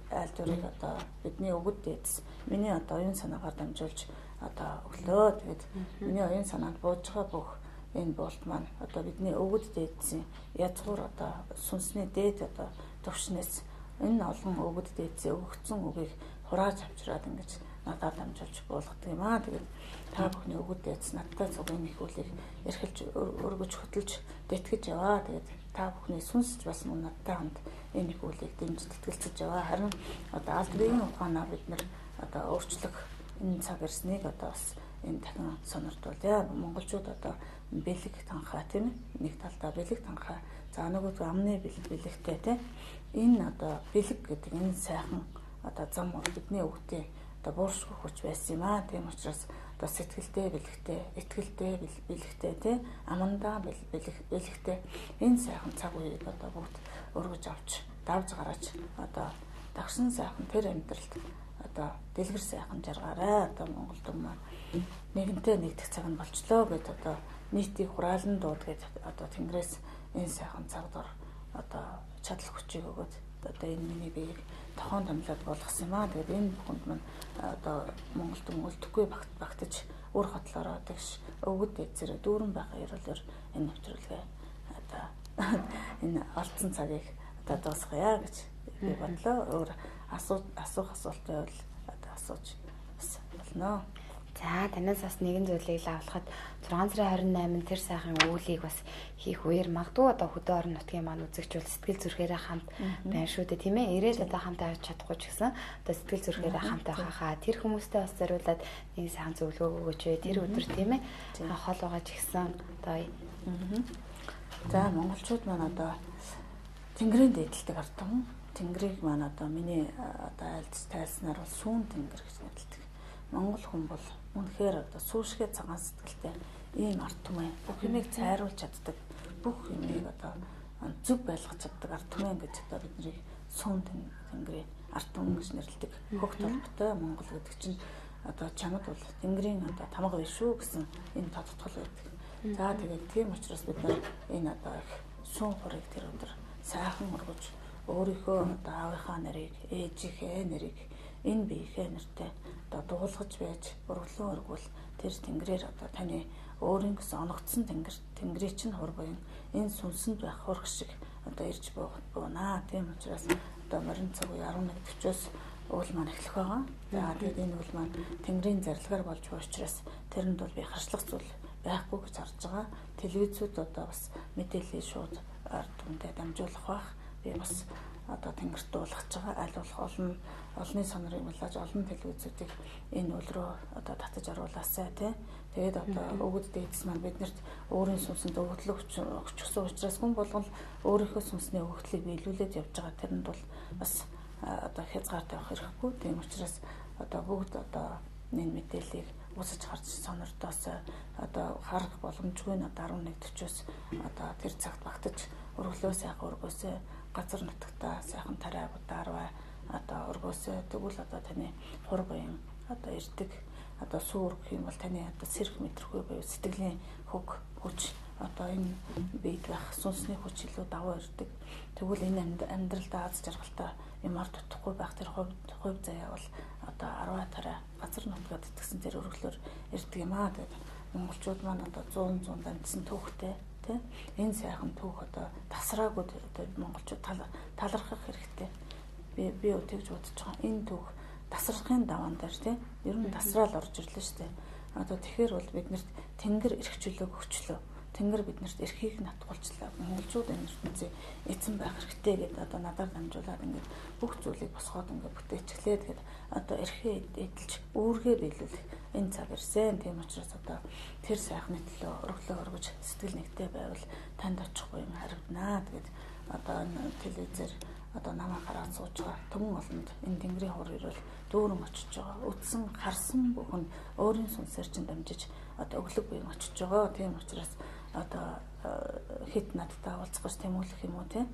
айлдуурыг одоо бидний өвөд дээдс миний одоо оюун санаагаар дамжуулж одоо өглөө тэгээд миний оюун санаанд бууж байгаа бүх энэ болт маань одоо бидний өвөд дээдсийн язгуур одоо сүнсний дээд одоо төвшнээс энэ олон өвөд дээдсээ өгөгдсөн үгийг хурааж авчираад ингэж надад дамжуулж буулгадаг юм аа. Тэгээд та бүхний өвөд дээдс надтай цугийн их үлийг эрхэлж өргөж хөтөлж дэтгэж яваа. Тэгээд та бүхний сүнсч бас надтай хамт энэ их үлийг дэмжиж тэтгэлцэж яваа. Харин одоо аль биеийн ухаанаа бид нэр одоо өөрчлөх энэ цаг ирснийг одоо бас энэ дахин сонирдуулъя. Монголчууд одоо бэлэг танхаа тийм ээ. Нэг талдаа бэлэг танхаа. За нөгөөд амны бэлэгтэй тийм. Энэ одоо бэлэг гэдэг энэ сайхан одоо зам бидний өвгтээ одоо бууршгүй хүч байсан юм аа. Тийм учраас одоо сэтгэлдээ бэлэгтэй, итгэлдээ бэлэгтэй тийм амандаа бэлэгтэй энэ сайхан цаг үеийг одоо бүгд өргөж авч давж гараач одоо дагшин сайхан тэр амьдралд одоо дэлгэр сайхан жаргаарай. Одоо Монгол түм маань нэгэнтэй нэгдэх цаг нь болчлоо гэд одоо нийтийг хураалан дууд гэд одоо Тэнгэрээс энэ сайхан цаг дор одоо чадал хүчийг өгөөд одоо энэ миний биеийг тохон томлоод болгосон юм аа. Тэгээд энэ бүхэнд маань одоо Монгол түм үлдэхгүй багтаж үр хотлороо тэгш өвгөд дээдсээр дүүрэн байхаа ерөөлөөр энэ нэвтрүүлгээ одоо энэ олдсон цагийг одоо дуусгая гэж би бодлоо. Өөр асуух асуулт байвал одоо асууж болно. За танаас бас нэгэн зүйлийг л авлахад 6 сарын 28-нд тэр сайхан үүлийг бас хийх үеэр магадгүй одоо хөдөө орон нутгийн маань үзэгчүүл сэтгэл зүрхээрээ хамт байна шүү дээ тийм ээ. Ирээд одоо хамт авч чадахгүй ч гэсэн одоо сэтгэл зүрхээрээ хамт байхаа тэр хүмүүстэй бас зориулаад нэг сайхан зөвлөгөө өгөөч вэ. Тэр өдөр тийм ээ. Хол байгаа ч гэсэн одоо за монголчууд маань одоо тэнгэрийн дээдэлдэг ард түмэн тэнгэрийг маань одоо миний одоо айлц тайлснаар бол сүүн тэнгэр гэж нэрлэдэг. Монгол хүн бол үнэхээр одоо суушгээ цагаан сэтгэлтэй ийм ард түмэн бүх юмыг цайруулж чаддаг, бүх юмыг одоо зөв байлгах чаддаг ард түмэн гэж одоо бидний сүүн тэнгэрийн ард түмэн гэж нэрлэдэг. Хөх толботой Монгол гэдэг чинь одоо чамд бол тэнгэрийн одоо тамга биш шүү гэсэн энэ тодтгол байдаг. За тэгээд тийм учраас бид энэ одоо их сүүн хурыг тэр өндөр сайхан өргөж өөрийнхөө одоо аавынхаа нарыг, ээжийнхээ нарыг энэ биеийнхээ нэртэй одоо дуулгаж байж урглан өргвөл тэр тэнгэрээр одоо таны өөрийн гэсэн оногдсон тэнгэрийн чинь хур буян энэ сүнсэнд байх хурх шиг одоо ирж буунаа. Тийм учраас одоо морин цаг үе 11:40-оос уул маань эхлэх байгаа. За тэгээд энэ уул маань тэнгэрийн зарилгаар болж байгаа учраас тэрэнд бол би харшлах зүйл байхгүй гэж харж байгаа. Телевизүүд одоо бас мэдээллийг шууд ард түмэндээ дамжуулах бах. Би бас одоо тэнгэрт дуулгаж байгаа. Аль болох олонний сонорыг мэлж олон телевизүүдийг энэ үйл рүү одоо татаж оруулаасай тий. Тэгээд одоо өгд дээдс маань биднэрт өөрийн сүнсэнд өгөгдлөг өчсөн учраас хүн болгон өөрийнхөө сүнсний өгөгдлийг биелүүлээд явж байгаа. Тэрэнд бол бас одоо хязгаартай байх хэрэггүй. Тийм учраас одоо бүгд одоо энэ мэдээллийг усаж харж сонирдоос одоо харах боломжгүй нь 11:40-оос одоо тэр цагт багтаж өргөлөө сайхан өргөөсөө газар нутагтаа сайхан тарай бударваа одоо өргөөсөө тэгвэл одоо таны хур буян одоо ирдэг одоо сүүр гэх юм бол таны одоо сэрх мэдрэхгүй буюу сэтгэлийн хөг хүч одоо энэ бийд байх сүнсний хүч илүү даваа ирдэг. Тэгвэл энэ амьдралдаа аз жаргалтай юмар тутахгүй байх тэр хувь заяа бол одоо 10 тарай газар нутгаад итгэсэн тэр өргөлөөр ирдэг юм аа. Тэгээд монголчууд маань одоо 100 дамжсан түүхтэй тий энэ сайхан түүх одоо тасраагүй одоо монголчууд талархах хэрэгтэй. Би тэгж бодож байгаа. Энэ түүх тасрахын даваан дээр тий ер нь тасраал орж ирлээ шүү дээ. Одоо тэгэхээр бол биднэрт тэнгэр эрхчлөөг өгчлөө. Тэнгэр биднэрт эрхийг натгуулчлаа. Монголчууд энэ ертөнцийн эзэн байх хэрэгтэй гэдэг одоо надаар дамжуулаад ингээд бүх зүйлийг босгоод ингээд бүтээчихлээ. Тэгээд одоо эрхээ эдэлж үүргээ биелүүлэх энэ цаг ирсэн. Тийм учраас одоо тэр сайхны төлөө өргөлөө өргөж сэтгэл нэгтэй байвал танд очихгүй юм харагдана. Тэгээд одоо энэ телевизээр одоо намаа хараад сууж байгаа түмэн олонд энэ тэнгэрийн хур ирэл дүүрэн очиж байгаа. Үтсэн харсан бүхэн өөрийн сүнсээр чинь дамжиж одоо өглөг буян очиж байгаа. Тийм учраас одоо хит надтай уулзах гэж тэмүүлэх юм уу тийм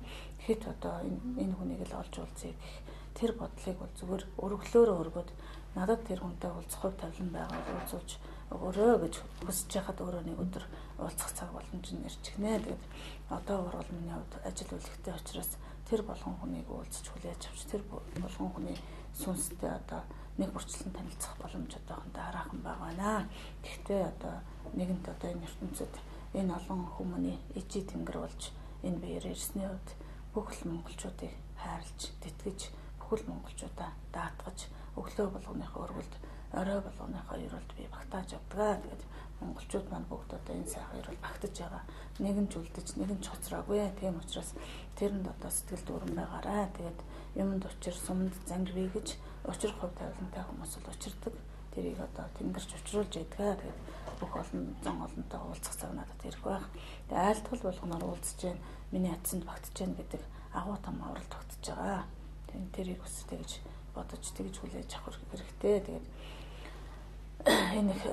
хит одоо энэ хүнийг л олж уулзъя гэх тэр бодлыг бол зүгээр өргөлөөрөө өргөд надад тэр хүнтэй уулзах хувь тавилан байгаа уулзууч өрөө гэж хүсэж байхад өөрөө нэг өдөр уулзах цаг боломж нь ирж гинэ. Тэгээд одоо бол миний хувьд ажил үйлэгтэй учраас тэр болгон хүнийг уулзч хүлээж авч тэр болгон хүний сүнстэй одоо нэг бүрчлэн танилцах боломж одоохондоо хараахан байгаа наа. Гэхдээ одоо нэгэнт одоо энэ ертөнцид энэ олон хүмүүний ижи тэнгэр болж энэ биеэр ирсний хувьд бүхэл монголчуудыг хайрлж, тэтгэж, бүхэл монголчуудаа даатгаж, өглөө болгоныхоо өргөлд, орой болгоныхоо өрөлд би багтааж явдаг. Тэгээд монголчууд маань бүгд одоо энэ сайхан өрөл багтаж байгаа. Нэгэн ч үлдэж, нэгэн ч хоцроогүй. Тийм учраас тэрэнд одоо сэтгэл дүүрэн байгаарай. Тэгээд юмд учир сумд зангивий гэж учир хувь тавилантай хүмүүс л учирдаг. Тэрийг одоо тэнгэрч учруулж ядгаа. Тэгээд бүх олон зан олонтой уулзах цаг надад ирэх байх. Тэгээд айлтгал болгоноор уулзж जैन миний атсанд багтаж जैन гэдэг агуу том авралт тогтож байгаа. Тэгээд тэрийг бас тэгж бодож тэгж хүлээж авах хэрэгтэй. Тэгээд энэ их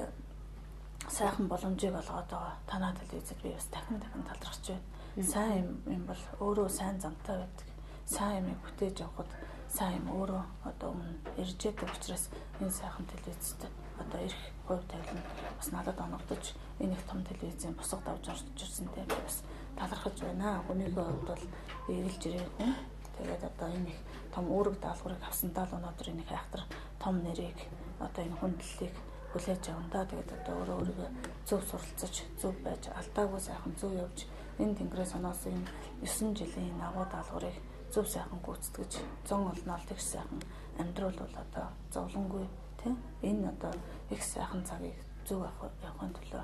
сайхан боломжийг олгоод байгаа. Танаа телевизэд би бас дахин талархаж байна. Сайн юм бол өөрөө сайн замтай байдаг. Сайн юм бүтээж авахд сайн юм өөрөө одоо өмнө ирж байгаа учраас энэ сайхан телевизэд одоо ирэх хувь тавилан бас надад оногдож энэ их том телевизийн босгод авч орж ирсэнтэй би бас талархаж байна. Гүнийхөө хувьд бол эгэлж ирэх хүн. Тэгээд одоо энэ их том үүрэг даалгаврыг авсандаа л өнөөдөр энэ их айхтар том нэрийг одоо энэ хүндлэлийг хүлээж авандаа. Тэгээд одоо өөрийгөө зөв суралцаж, зөв байж, алдаагүй сайхан зөв явж энэ тэнгэрээ соноосон 9 жилийн агуу даалгаврыг зөв сайхан гүйцэтгэж, зон олнол тэгш сайхан амьдрал бол одоо зовлонгүй тийм энэ одоо их сайхан цагийг зөв явахын төлөө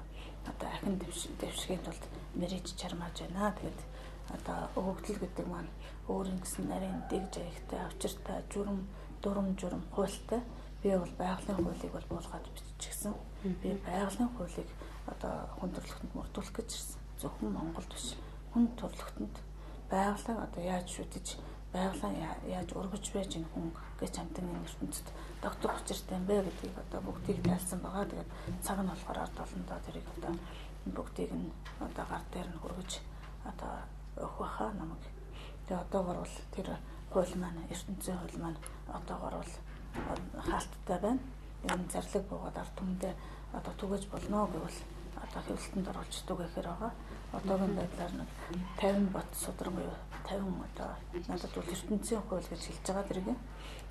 одоо ахин дэвшгийн тулд мэрэж чармааж байна. Тэгээд одоо өгөгдөл гэдэг маань өөрийн гэсэн нарийн дэг жаягтай, авчиртай, дурам хуультай. Би бол байгалийн хуулийг бол буулгаад биччихсэн. Би байгалийн хуулийг одоо хүн төрөлхтөнд мөрдүүлэх гэж ирсэн. Зөвхөн Монголд биш. Хүн төрөлхтөнд байгалаа одоо яаж шүтэж, байгалаа яаж өргөж байж энэ хүн гэж амтны ертөнцид тогтох учиртай юм бэ гэдгийг одоо бүгдийг тайлсан байгаа. Тэгээд цаг нь болохоор ард олондоо тэрийг одоо бүгдийг нь одоо гар дээр нь хөргөж одоо өгөх баха намайг. Тэгээд одоогор бол тэр хууль маань ертөнцийн хууль маань одоогор бол хаалттай байна. Энэ зарлиг буугаад ард түмэндээ одоо түгэж болно гэвэл одоо хөвлөлтөнд оруулж түгээхээр байгаа. Одоогийн байдлаар нэг 50 бот судраг буюу 50 одоо надад бол ертөнцийн хууль гэж хэлж байгаа дэрэг.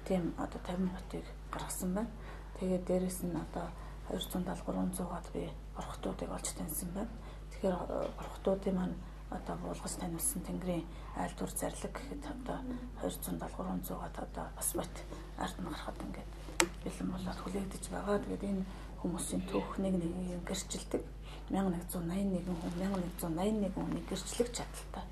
Тийм одоо 50 ботыг гаргасан байна. Тэгээд дээрэс нь одоо 270-300-аад би бурхтуудыг олж таньсан байна. Тэгэхээр бурхтуудын маань одоо буулгаж танилцсан тэнгэрийн айл тур зарлиг гэхэд одоо 270-300-аад одоо бас бат ард нь гарахад ингээд бэлэн болоод хүлээгдэж байгаа. Тэгээд энэ хүмүүсийн түүх нэг гэрчилдэг. 1181 хүн 1181 хүнийг гэрчлэх чадaltaй.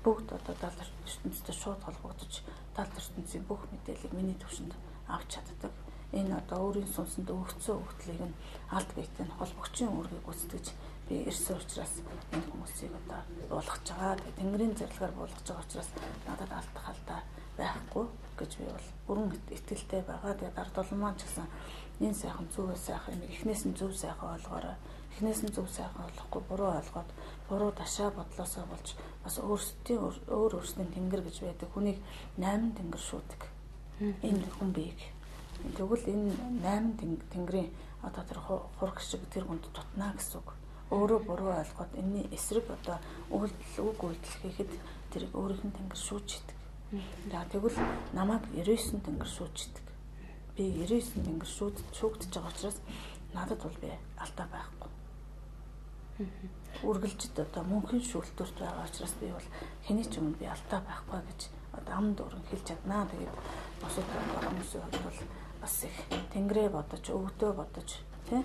Бүгд одоо далд ертөнцийн шууд холбогдож далд ертөнцийн бүх мэдээллийг миний төвшөнд авч чаддаг. Энэ одоо өөрийн сүнсэнд өгөгдсөн өгдлийг нь алд биетэй холбогчийн үүргийг гүйцэтгэж би ирсэн учраас энэ хүмүүсийг одоо буулгаж байгаа. Тэгээ Тэнгэрийн зарилгаар буулгаж байгаа учраас надад алдах алдаа байхгүй гэж би бол бүрэн итгэлтэй байгаа. Тэгээ ард олон маань ч гэсэн энэ сайхан зөв сайхан юм эхнээс нь зөв сайхан ойлгоорой. Эхнээс нь зөв сайхан ойлгохгүй буруу ойлгоод буруу ташаа бодлосоо болж бас өөрсдийн тэнгэр гэж байдаг хүнийг 8 тэнгэр шүүдэг. Энэ хүн биег. Тэгвэл энэ 8 тэнгэрийн одоо тэр хурх шиг тэр хүнд тутнаа гэсэн үг. Өөрөө буруу ойлгоод энэний эсрэг одоо үг үйлдэл хийхэд тэр өөрийнх нь тэнгэр шүүж идэг. Тэгвэл намайг 99 тэнгэр шүүж идэг. Би 99 тэнгэр шүүгдэж байгаа учраас надад бол би алдаа байхгүй. Үргэлжид одоо мөнхийн шүүлтүрт байгаа учраас би бол хэний ч өмнө би алдаа байхгүй гэж одоо ам дуран хэлж чаднаа. Тэгээд босод хүмүүсийн хувьд бол бас их тэнгэрээ бодож, өвдөө бодож тийм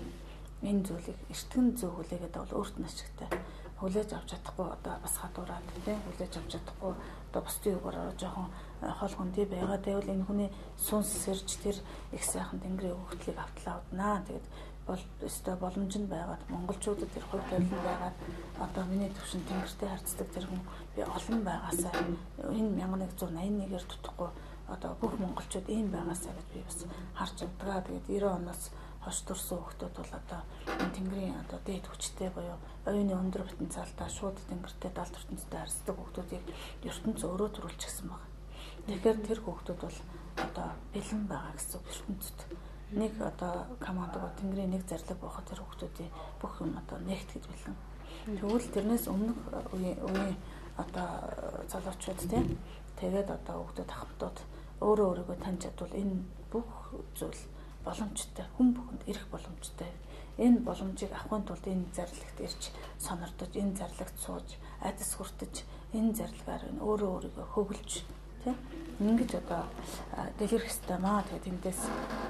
энэ зүйлийг эртгэн зөв хүлээгээд бол өөрт нь ашигтай. Хүлээж авч чадахгүй одоо бас хадуураад тийм хүлээж авч чадахгүй одоо бусдын үгээр жоохон хол хөндөй байгаа. Тэгвэл энэ хүний сүнс сэрж тэр их сайхан тэнгэрийн өгөгдлийг автлаа уднаа. Тэгээд бол өстой боломж нь байгаад монголчуудад тэр хувь тавилан байгаад одоо миний төвшин тэнгэртэй харьцдаг тэр хүн би олон байгаасаа энэ 1181-ээр дутхгүй одоо бүх монголчууд ийм байгаасаа гэж би бас харж удаа. Тэгээд 90 оноос хойш төрсэн хүмүүс бол одоо энэ тэнгэрийн одоо дээд хүчтэй буюу оюуны өндөр потенциалтай шууд тэнгэртэй далд ертөнцтэй харьцдаг хүмүүсийг ертөнц өөрөө төрүүлчихсэн байна. Тэгэхээр тэр хүмүүс бол одоо бэлэн байгаа гэсэн ертөнцид нэг одоо командыг тэнгэрийн нэг зарлаг бооход тэр хүмүүсийн бүх юм одоо нэгтгэж бэлэн. Тэгвэл тэрнээс өмнөх үеийн одоо залуучууд тийм тэгээд одоо хүмүүс ахмадууд өөрөө өөрийгөө таньж чадвал энэ бүх зүйл боломжтой хүн бүхэнд ирэх боломжтой. Энэ боломжийг авахын тулд энэ зарлагт ирж сонирдож, энэ зарлагт сууж, айдас хүртэж, энэ зарлагаар өөрөө өөрийгөө хөвлөж, тийм ингэж одоо дэлгэрэх хэрэгтэй маа. Тэгээд эндээс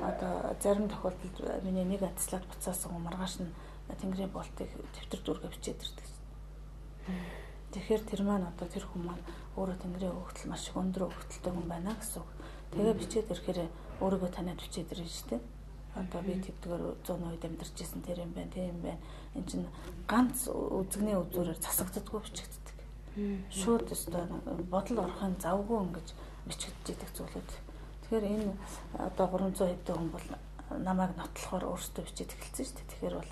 одоо зарим тохиолдолд миний нэг адислаад буцаасан хүн маргааш нь тэнгэрийн болтыг тэмдэг дүүргээ бичээд ирдэг. Тэгэхээр тэр маань одоо тэр хүн маань өөрөө тэнгэрийн өгөгдөл маш их өндөр өгөгдөлтэй хүн байна гэсэн үг. Тэгээ бичээд ирэхээр өөрийгөө таниад бичээд ирнэ шүү дээ. Одоо би тэвдгээр 100 үед амьдарч ирсэн тэр юм байна, тийм юм байна. Энд чинь ганц үзэгний үзүүрээр засагддаггүй бичигддэг. Шууд өстой бодол орохын завгүй ингэж бичигддэг зүйлүүд. Тэгэхээр энэ одоо 300 хэдэн хүн бол намайг нотлохоор өөрсдөө бичиж эхэлсэн шүү дээ. Тэгэхээр бол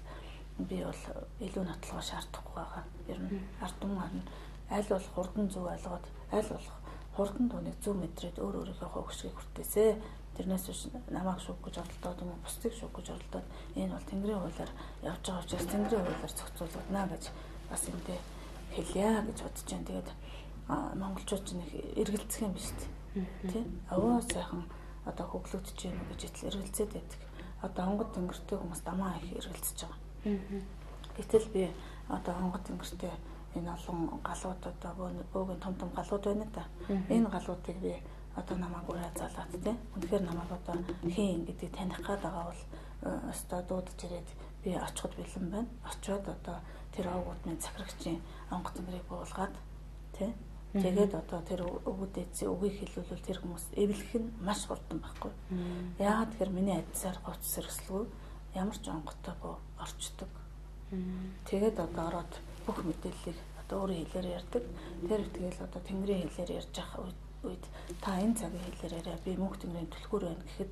би бол илүү нотлохоо шаардахгүй байгаа. Ер нь ард түмэн аль болох хурдан зөв ойлгоод аль болох хурдан түүнийг зөв мэдрээд өөр өөрийнхөө хөвгшгийг хүртээсэ. Тэрнээс биш намайг шүүх гэж оролдоод юм уу бусдыг шүүх гэж оролдоод энэ бол тэнгэрийн хуулиар явж байгаа учраас тэнгэрийн хуулиар зохицуулна гэж бас эндээ хэлье гэж бодож байна. Тэгээд монголчууд ч нэг эргэлзэх юм биш үү? Тийм. Аваа сайхан одоо хөглөгдөж юм гэж итэл эргэлзээд байдаг. Одоо онгод тэнгэртэй хүмүүс дамаа их эргэлзэж байгаа. Гэтэл би одоо онгод тэнгэртэй энэ олон галууд одоо бөөгийн том галууд байна да. Энэ галуудыг би одоо намайг ураа залаад тийм. Үнэхээр намайг одоо хийн гэдгийг таних гээд байгаа бол өстой дуудаж ирээд би очиход бэлэн байна. Очиод одоо тэр овгуудын захирагчийн онгод тэнгэрийг буулгаад тийм. Тэгээд одоо тэр өвгөдөөцөө үгийг хэлүүлвэл тэр хүмүүс эвлэх нь маш хурдан байхгүй. Яагаад тэгэхээр миний адисаар гоц сэргслгүй ямар ч онготой орчдөг. Тэгээд одоо ороод бүх мэдээллийг одоо өөрийн хэлээр ярьдаг. Тэр тэгэл одоо тэнгэрийн хэлээр ярьж байгаа үед та энэ цагийн хэлээр яриа би мөнх тэнгэрийн түлхүүр байна гэхэд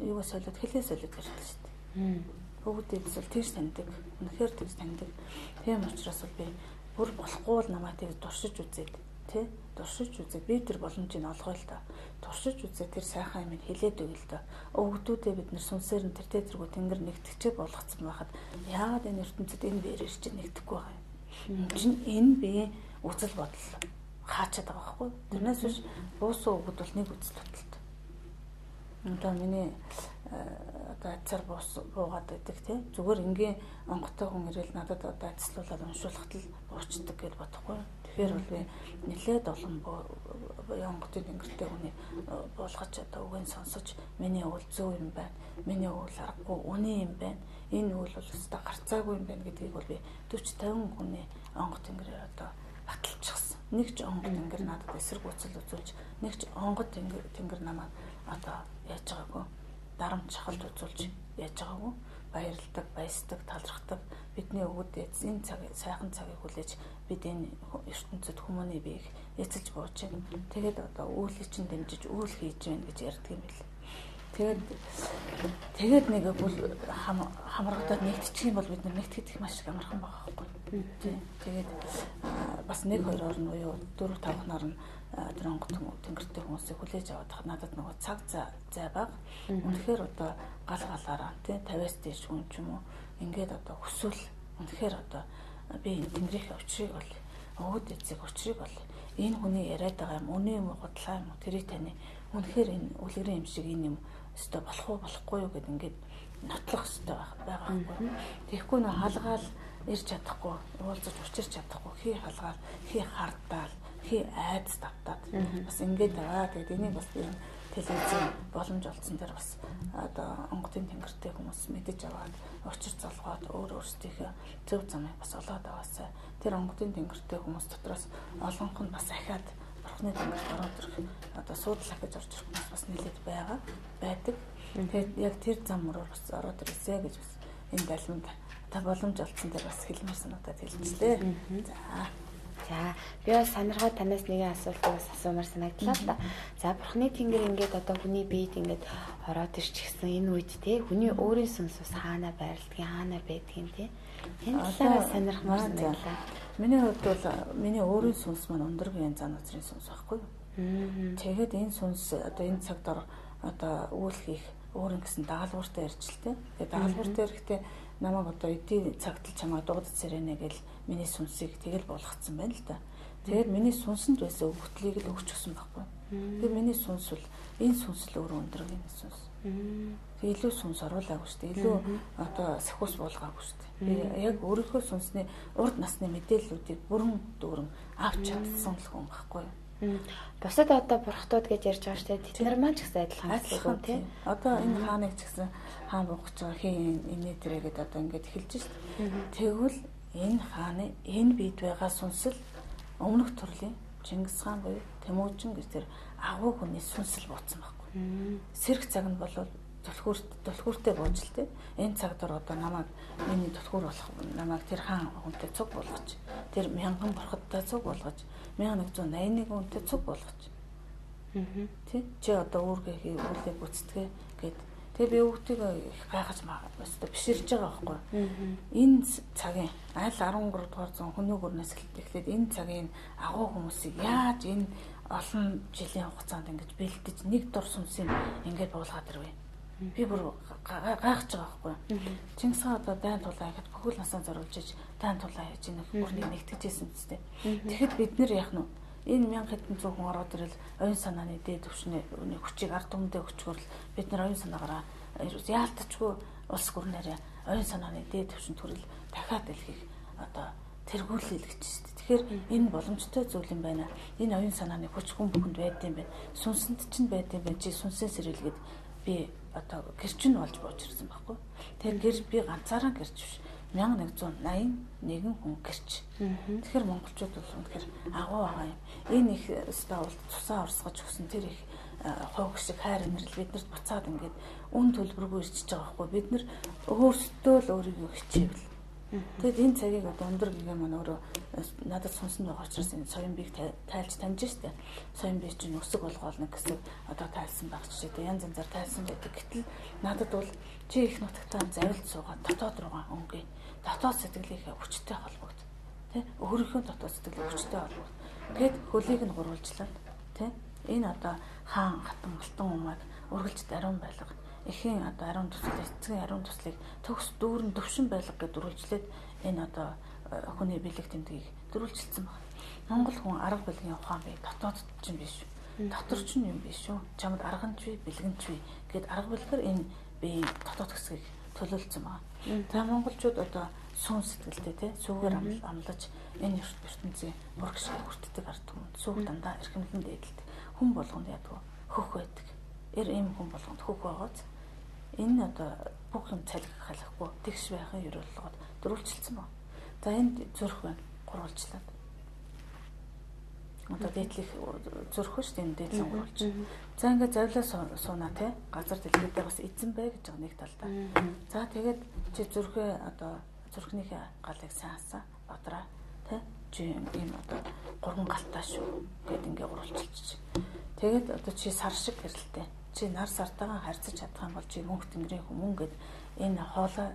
юугаа солиод хэлээ солиод ярьдаг шүү дээ. Бүгдээс бол тэгж таньдаг. Үнэхээр тэгж таньдаг. Тийм учраас бол би бүр болохгүй бол намайг тэгж дуршиж үзээд тий дуршиж үзээд би тэр боломжийг олгоо л та. Дуршиж үзээд тэр сайхан юм хэлээд өгөл та. Өвгдүүдээ бид нэр сүнсээр нь тэр тэргүй тэнгэр нэгтгэж болгоцсон байхад яагаад энэ ертөнцид энэ биеэр чинь нэгдэхгүй байгаа юм. Энэ бие үзэл бодол хаачаад байгаа байхгүй. Тэрнээс биш буусаа өгд бол нэг үзэл бодолтой. Одоо миний одоо айцаар буугаад байдаг тий. Зүгээр ингийн онготой хүн ирэл надад одоо айцлуулаад уншуулахад л буучдаг гэж бодохгүй. Тэгэхээр бол би нэлээд олон онготын тэнгэртэй хүний буулгаж одоо үгэн сонсож миний үйл зөв юм байна. Миний үйл аргагүй үний юм байна. Энэ үйл бол өстой гарцаагүй юм байна гэдгийг бол би 40-50 хүний онгот тэнгэрээр одоо баталчихсан. Нэг ч онгот тэнгэр надад эсрэг үцэл үзүүлж, нэг ч онгот тэнгэр намайг одоо яаж байгаагүй дарамт шахалт үзүүлж яаж байгаагүй баярлдаг, баясдаг, талархдаг бидний өвгөд энэ сайхан цагийг хүлээж бид энэ ертөнцид хүмүүний биеийг эцэлж бууж байна. Тэгээд одоо үйлийг чинь дэмжиж үйл хийж байна гэж ярьдаг юм бэл. Тэгээд нэг бол хамрагдаад нэгтчих юм бол бид нэгтгэх их маш амархан байгаа байхгүй. Тэгээд бас 1-2 орн уу 4-5 нар нь дронгот тэнгэртэй хүмүүсийг хүлээж аваад тах надад нөгөө цаг зай баг. Үнэхээр одоо галаараа тий 50-аас дээш хүн ч юм уу ингээд одоо хүсвэл үнэхээр одоо би тэнгэрийн учрыг бол өвд эцэг учрыг бол энэ хүний яриад байгаа юм үнэн юм уу готлаа юм уу тэрийг таны үнэхээр энэ үлгэрийн юм шиг энэ юм өстой болох уу болохгүй юу гэд ингээд нотлох өстой байгаа байхгүй. Тэгэхгүй нөө халгаал ирж чадахгүй уулзаж учирч чадахгүй хий халгаал хий хардаал хий айдас тавтаад бас ингээд байгаа. Тэгээд энийг бас би телевизэн боломж олцсон дээр бас одоо онготын тэнгэртэй хүмүүс мэдэж аваад учир залгаад өөрсдийнхөө зөв замыг бас олоод аваасаа тэр онготын тэнгэртэй хүмүүс дотроос олонх нь бас ахаад бурхны тэнгэрт ороод ирэх одоо суудлах гэж орж ирэх хүмүүс бас нэлээд байдаг. Тэгээд яг тэр зам мөрөөр бас ороод ирсэ гэж бас энэ далимд та боломж олцсон дээр бас хэлмээр санагдаад хэлчихлээ. За би бас сонирхоод танаас нэгэн асуултыг бас асуумаар санагдлаа л да. За бурхны тэнгэр ингээд одоо хүний биед ингээд ороод ирчихсэн энэ үед те хүний өөрийн сүнс бас хаана байрладгийг хаана байдгийг те энэ талаас сонирхмаар санагдлаа. Миний хувьд бол миний өөрийн сүнс маань өндөргийн зан үзрийн сүнс байхгүй юу? Тэгээд энэ сүнс одоо энэ цагт одоо үйл хийх өөрийн гэсэн дагалгууртай ярьж л те. Тэгээд дагалгууртай ирэхдээ намайг одоо эдийн цагт л чамаа дуудаж сэрэнэ гэл миний сүнсийг тэгэл болгоцсон байна л да. Тэгээд миний сүнсэнд байсан өвгтлийг л өгч өгсөн байхгүй. Тэгээд миний сүнс бол энэ сүнс л өөрөө өндөргийн сүнс. Тэгээд илүү сүнс оруулаагүй шүү дээ. Илүү одоо сахиус буулгаагүй шүү дээ. Би яг өөрийнхөө сүнсний урд насны мэдээллүүдийг бүрэн дүүрэн авч чадсан л хүн байхгүй. Бусад одоо бурхтууд гэж ярьж байгаа шүү дээ. Тэд нар маань ч гэсэн адилхан тийм. Одоо энэ хааныг ч гэсэн хаан буугч байгаа хин энэ дээрээ одоо ингээд эхэлж шүү дээ. Тэгвэл энэ хааны энэ бид байгаа сүнсэл өмнөх төрлийн Чингис хаан буюу Тэмүүжин гэж тэр агуу хүний сүнсэл бууцсан байхгүй. Сэрэг цаг нь бол түлхүүртэй бууж л дээ. Энэ цагт одоо намайг миний түлхүүр болох намайг тэр хаан хүнтэй цуг болгож тэр мянган бурхадтай цуг болгож 1181 хүнтэй цуг болгож. Тэ чи одоо үүргээ үлээ гүцэтгэе гэд. Тэгээ би өвгтийг гайхаж өстой биширж байгаа байхгүй. Энэ цагийн аль 13 дугаар зуун хүмүүгөрнөөс эхлээд энэ цагийн агуу хүмүүсийг яаж энэ олон жилийн хугацаанд ингэж бэлдэж нэг дор сүнсийг ингэж буулгаад ирвэ. Би бүр гайхаж байгаа байхгүй. Чингис хаан одоо дайн тулаа гэхэд бүхэл насаа зориулж иж дайн тулаа яаж энэ бүрнийг нэгтгэжсэн үстэй. Тэгэхэд бид нэр яах нь энэ 1000 хэдэн зуун хүн ороод ирэл оюун санааны дээд түвшний хүчийг ард түмэндээ өчгөрл бид нар оюун санаагаараа яалтчгүй улс гүрнээрээ оюун санааны дээд түвшин төрөл дахиад дэлхийг одоо тэргүүлэл гэж шүү дээ. Тэгэхээр энэ боломжтой зүйл юм байна. Энэ оюун санааны хүч хүн бүхэнд байд юм байна. Сүнсэнд ч байд юм байна. Чи сүнсээ сэрэлгээд би одоо гэрчин болж бууж ирсэн байхгүй. Тэгэхээр гэр би ганцаараа гэрч биш. 1181 хүн гэрч. Тэгэхээр монголчууд бол үнэхээр агуу байгаа юм. Энэ их өстой бол цусаа орсгож өгсөн тэр их хог шиг хайр инрэл биднэрт буцаад ингээд үн төлбөргүй ирчихэж байгаа байхгүй. Бид нар өөрсдөө л өөрийгөө хичээвэл. Тэгэд энэ цагийг одоо өндөр гэгээ маань өөрөө надад сонсон байгаа учраас энэ соён бийг тайлж таньж штэ. Соён бий чинь өсөг болгоол нэг гэсэн одоо тайлсан байх ч гэдэг янз янзаар тайлсан байдаг. Гэтэл надад бол чи их нутагтаа завилд суугаад дотоод руугаа өнгөө. Дотоод сэтгэлийнхээ хүчтэй холбогд. Тэ? Өөрийнхөө дотоод сэтгэлийн хүчтэй холбогд. Тэгэд хөлийг нь гурвалжлаад тэ? Энэ одоо хаан хатан алтан умаад үргэлж даруун байлга. Эхийн одоо ариун туслал, эцгийн ариун туслыг төгс дүүрэн төвшин байлга гэж дөрвөлжлээд энэ одоо хүний бэлэг тэмдгийг дөрвөлжилсэн байна. Монгол хүн арга билгийн ухаан бай, дотоод ч юм биш. Дотор ч юм биш шүү. Чамд арга нь ч бий, бэлгэн ч бий гэд арга билгээр энэ би дотоод хэсгийг төлөөлсөн байна. За монголчууд одоо сүн сэтгэлтэй тий сүүгээр амлаж энэ ертөнцийн ураг шиг хүртдэг ард түмэнд сүүг дандаа эрхэмлэн дээдэлдэг. Хүн болгонд ядгүй хөх байдаг. Ийм хүн болгонд хөх байгааз энэ одоо бүх юм цалгих халахгүй тэгш байхын ерөөлгөд дөрвөлжилсэн байна. За энд зүрх байна гурвалжлаад. Одоо дээдлих зүрх шүү дээ энэ дээдлэн гурвалж. За ингээд завлаа суунаа тий газар дэлхийдээ бас эзэн бай гэж байгаа нэг талдаа. За тэгээд чи зүрхээ одоо зүрхнийхээ галыг саасан бодраа тий чи ийм одоо гурван галтаа шүү гэд ингээ гурвалжилчих. Тэгээд одоо чи сар шиг гэрэлтэй. Чи нар сартайгаа харьцаж чадах юм бол чи мөнх тэнгэрийн хүмүүн гэд энэ хоолой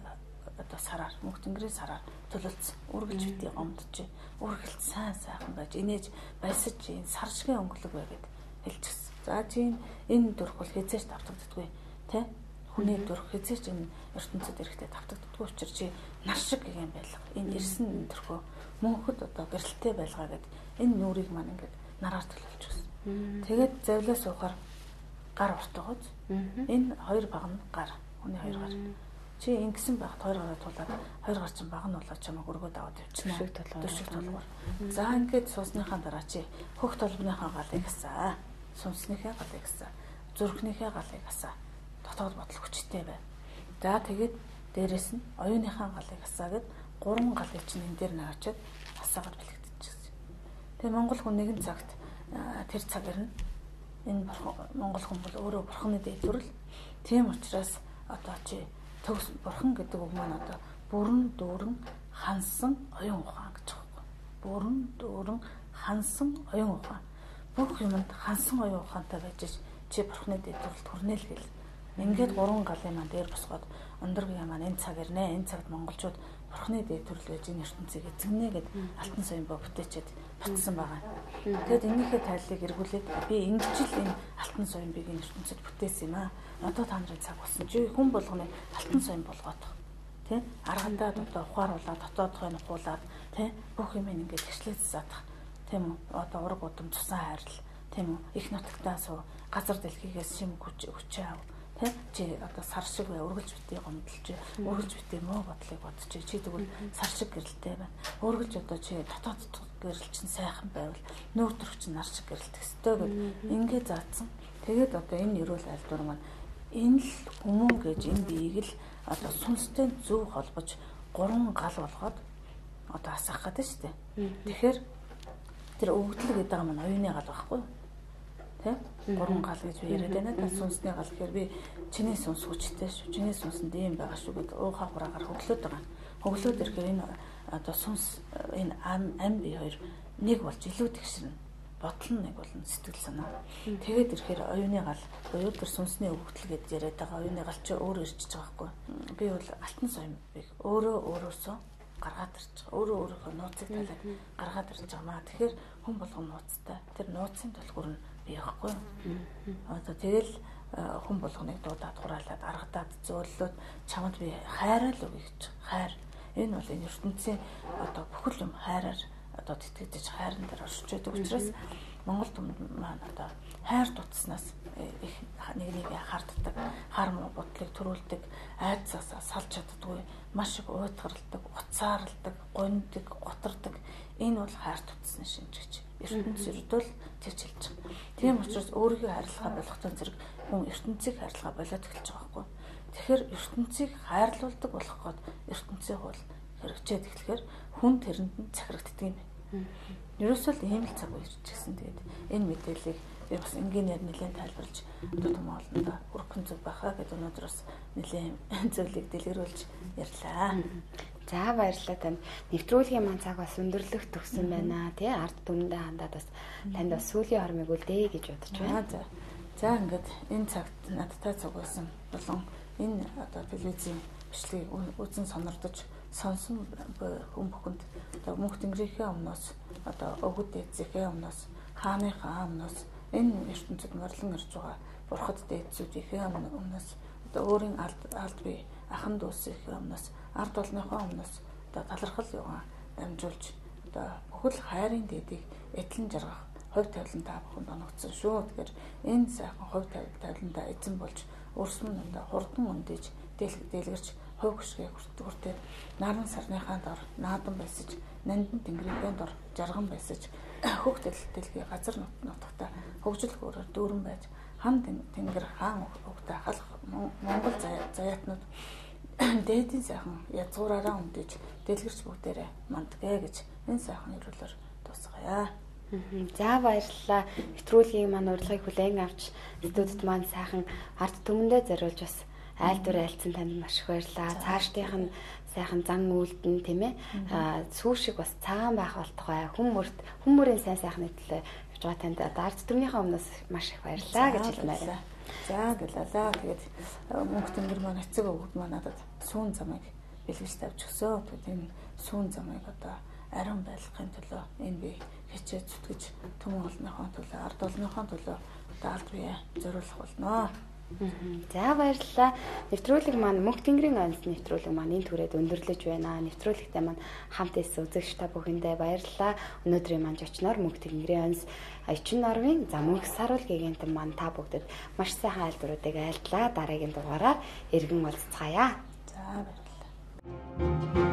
одоо сараар мөнх тэнгэрийн сараар төлөлдсөн. Үргэлж битий гомдож, үргэлж сайн сайхан байж, инээж баясаж энэ сар шигийн өнгөлөг бай гэд хэлчихсэн. За чи энэ дүрх бол хизээч давтагддаггүй тий? Хүний дүрх хизээч энэ ертөнцид эрэхтэй давтагддаггүй учраас чи нар шиг гэгэн байлга. Энэ ирсэн дүрхөө мөнхөд одоо гэрэлтэй байлгаа гэд энэ нүрийг маань ингээд нараар төлөвлөж өгсөн. Тэгээд завлаа суухаар гар уртгооз. Энэ хоёр баг нь гар. Хүний хоёр гар. Чи ингэсэн байхад хоёр гараа тулаад хоёр гар чинь баг нь болоод чамайг өргөд аваад явчихна. Дүршиг толгоор. За ингээд суусныхаа дараа чи хөх толбныхаа галыг асаа. Сүнснийхээ галыг асаа. Зүрхнийхээ галыг асаа. Дотоод бодол хүчтэй бай. За тэгээд дээрэс нь оюуныхаа галыг асаа гэд гурван галыг чинь энэ дээр наваачаад асаагаад бэлэгдчихсэн. Тэгээ монгол хүн нэгэн цагт тэр цагаар нь энэ монгол хүн бол өөрөө бурхны дээгүүрэл. Тийм учраас одоо чи төгс бурхан гэдэг үг маань одоо бүрэн дүүрэн хансан оюун ухаан гэж байгаа. Бүрэн дүүрэн хансан оюун ухаан. Бүх юмд хансан оюун ухаантай байж чи бурхны дээгүүрэлд хүрнэ л гэл. Ингээд гурван галын маань дээр босгоод өндөргийн маань энэ цаг ирнэ. Энэ цагт монголчууд бурхны дээгүүрэл байж энэ ертөнцийг эзэгнэ гэд алтан соён боо бүтээчээд батсан байгаа. Тэгэд энийхээ тайллыг эргүүлээд би ингэж л энэ алтан соён бийг энэ ертөнцид бүтээсэн юм аа. Одоо та нарын цаг болсон. Чи хүн болгоны алтан соён болгоодох. Тэ? Аргандаа одоо ухааруулаад дотоодхойн ухуулаад тэ? Бүх юм ингээд гэрчлээд заадах. Тийм үү? Одоо ураг удам цусан хайрл. Тийм үү? Их нутагтаа суу газар дэлхийгээс шим хүчээ ав. Чи одоо сар шиг бай үргэлж битээ гомдолж, үргэлж битээ муу бодлыг бодож чи тэгвэл сар шиг гэрэлтэй байна. Үргэлж одоо чи дотоод гэрэл чинь сайхан байвал нүүр төрх чинь нар шиг гэрэлтэх ёстой гэд ингээ заасан. Тэгээд одоо энэ ерөөл айлдвар маань энэ л хүмүүн гэж энэ биеийг л одоо сүнстэй зөв холбож гурван гал болгоод одоо асаах гэдэг шүү дээ. Тэгэхээр тэр өвгдлэг гэдэг маань оюуны гал байхгүй юу? Тэ? Гурван гал гэж яриад байна. Та сүнсний гал гэхээр би чиний сүнс хүчтэй шүү. Чиний сүнсэнд ийм байгаа шүү гэдэг уухаа хураагаар хөглөөд байгаа. Хөглөөд ирэхээр энэ одоо сүнс энэ ам бие хоёр нэг болж илүү тэгшэрнэ. Бодол нь нэг болно сэтгэл санаа. Тэгээд ирэхээр оюуны гал буюу тэр сүнсний өвгдөл гэж яриад байгаа оюуны гал чи өөрөө ирчихэж байгаа байхгүй. Би бол алтан соён бийг өөрөөсөө гаргаад ирж байгаа. Өөрийнхөө нууцыг талаад гаргаад ирж байгаа маа. Тэгэхээр хүн болгон нууцтай. Тэр нууцын төлхөр нь би яахгүй. Одоо тэгэл хүн болгоныг дуудаад хураалаад аргадаад зөөллөөд чамд би хайраа л өгье гэж. Хайр. Энэ бол энэ ертөнцийн одоо бүхэл юм хайраар одоо тэтгэж хайран дээр оршиж байдаг учраас монгол түмэнд маань одоо хайр дутснаас их нэг харддаг, харм бодлыг төрүүлдэг, айдсаас салж чаддаггүй, маш их уйтгарладаг, уцаарладаг, гондог, готардаг. Энэ бол хайр дутсны шинж гэж. ертөнц өрдөл тэгж хэлж байгаа. Тийм учраас өөрийгөө хайрлахаа болгохтой зэрэг хүн ертөнцийг хайрлахаа болоод эхэлж байгаа байхгүй. Тэгэхээр ертөнцийг хайрлуулдаг болох гээд ертөнцийн хууль хэрэгжээд эхлэхээр хүн тэрэнд нь захирагддаг юм. Ерөөсөө л ийм л цаг үеч гэсэн. Тэгээд энэ мэдээллийг би бас ингээр нэлээд тайлбарлаж том олондоо хүрхэн зүг байхаа гэдэг өнөөдөр бас нэлээд зөвлөгийг дэлгэрүүлж ярьлаа. За баярлалаа танд. Нэвтрүүлгийн маань цаг бас өндөрлөх төгсөн байна тий. Ард түмэндээ хандаад бас танд бас сүүлийн хормыг үлдээ гэж бодож байна. За ингээд энэ цагт надтай цаг байсан болон энэ одоо телевизийн бичлэгийг үзэн сонирдож сонсон хүн бүхэнд одоо мөнх тэнгэрийнхээ өмнөөс одоо өгд дээдсийнхээ өмнөөс хааныхаа өмнөөс энэ ертөнцид морлон ирж байгаа бурхад дээдсүүдийнхээ өмнөөс одоо өөрийн алд бие ахан дүүсийнхээ өмнөөс ард олныхоо өмнөөс одоо талархал яваа дамжуулж одоо бүхэл хайрын дээдийг эдлэн жаргах хувь тавилан та бүхэнд оногдсон шүү. Тэгэхээр энэ сайхан хувь тавиландаа эзэн болж өрсмөн одоо хурдан өндөж дэлгэрч хувь гүшгээ хүртээ наран сарныхаа дор наадан байсаж нандин тэнгэрийн дор жарган байсаж хөгтөл дэлхий газар нутагта хөгжил гөрөөр дүүрэн байж хам тэнгэр хаан өгтө халах Монгол заяатнууд дээдийн сайхан язгуураараа өндөж дэлгэрч бүгдээрээ мандгэ гэж энэ сайхан ирүүлэр тусгая. За баярлалаа. Нэвтрүүлгийн маань урилгыг хүлээн авч студид маань сайхан ард түмэндээ зориулж бас айлдвар айлцсан танд маш их баярлалаа. Цаашдынх нь сайхан зан үйлдэн тийм ээ. Сүү шиг бас цагаан байх болтугай. Хүмүүрийн сайн сайхны төлөө явж байгаа танд ард түмнийхээ өмнөөс маш их баярлалаа гэж хэлмээр. За гэлээ. Тэгээд мөнх тэнгэр маань эцэг өвгд маань надад сүүн замыг бэлгэж тавьж өгсөө. Тэгээд энэ сүүн замыг одоо ариун байлгахын төлөө энэ би хичээж зүтгэж түмэн олныхон төлөө ард олныхон төлөө даалд бие зориулах болно. За баярлалаа. Нэвтрүүлэг маань мөнх тэнгэрийн онц нэвтрүүлэг маань энэ түрээд өндөрлөж байна. Нэвтрүүлэгтээ маань хамт ирсэн үзэгч та бүхэндээ баярлалаа. Өнөөдрийн маань зочноор мөнх тэнгэрийн онц Аячин Норвын за мөнх саруул гигантэн маань та бүгдэд маш сайхан айлдваруудыг айлтлаа. Дараагийн дугаараар иргэн уулзцаая. За баярлалаа.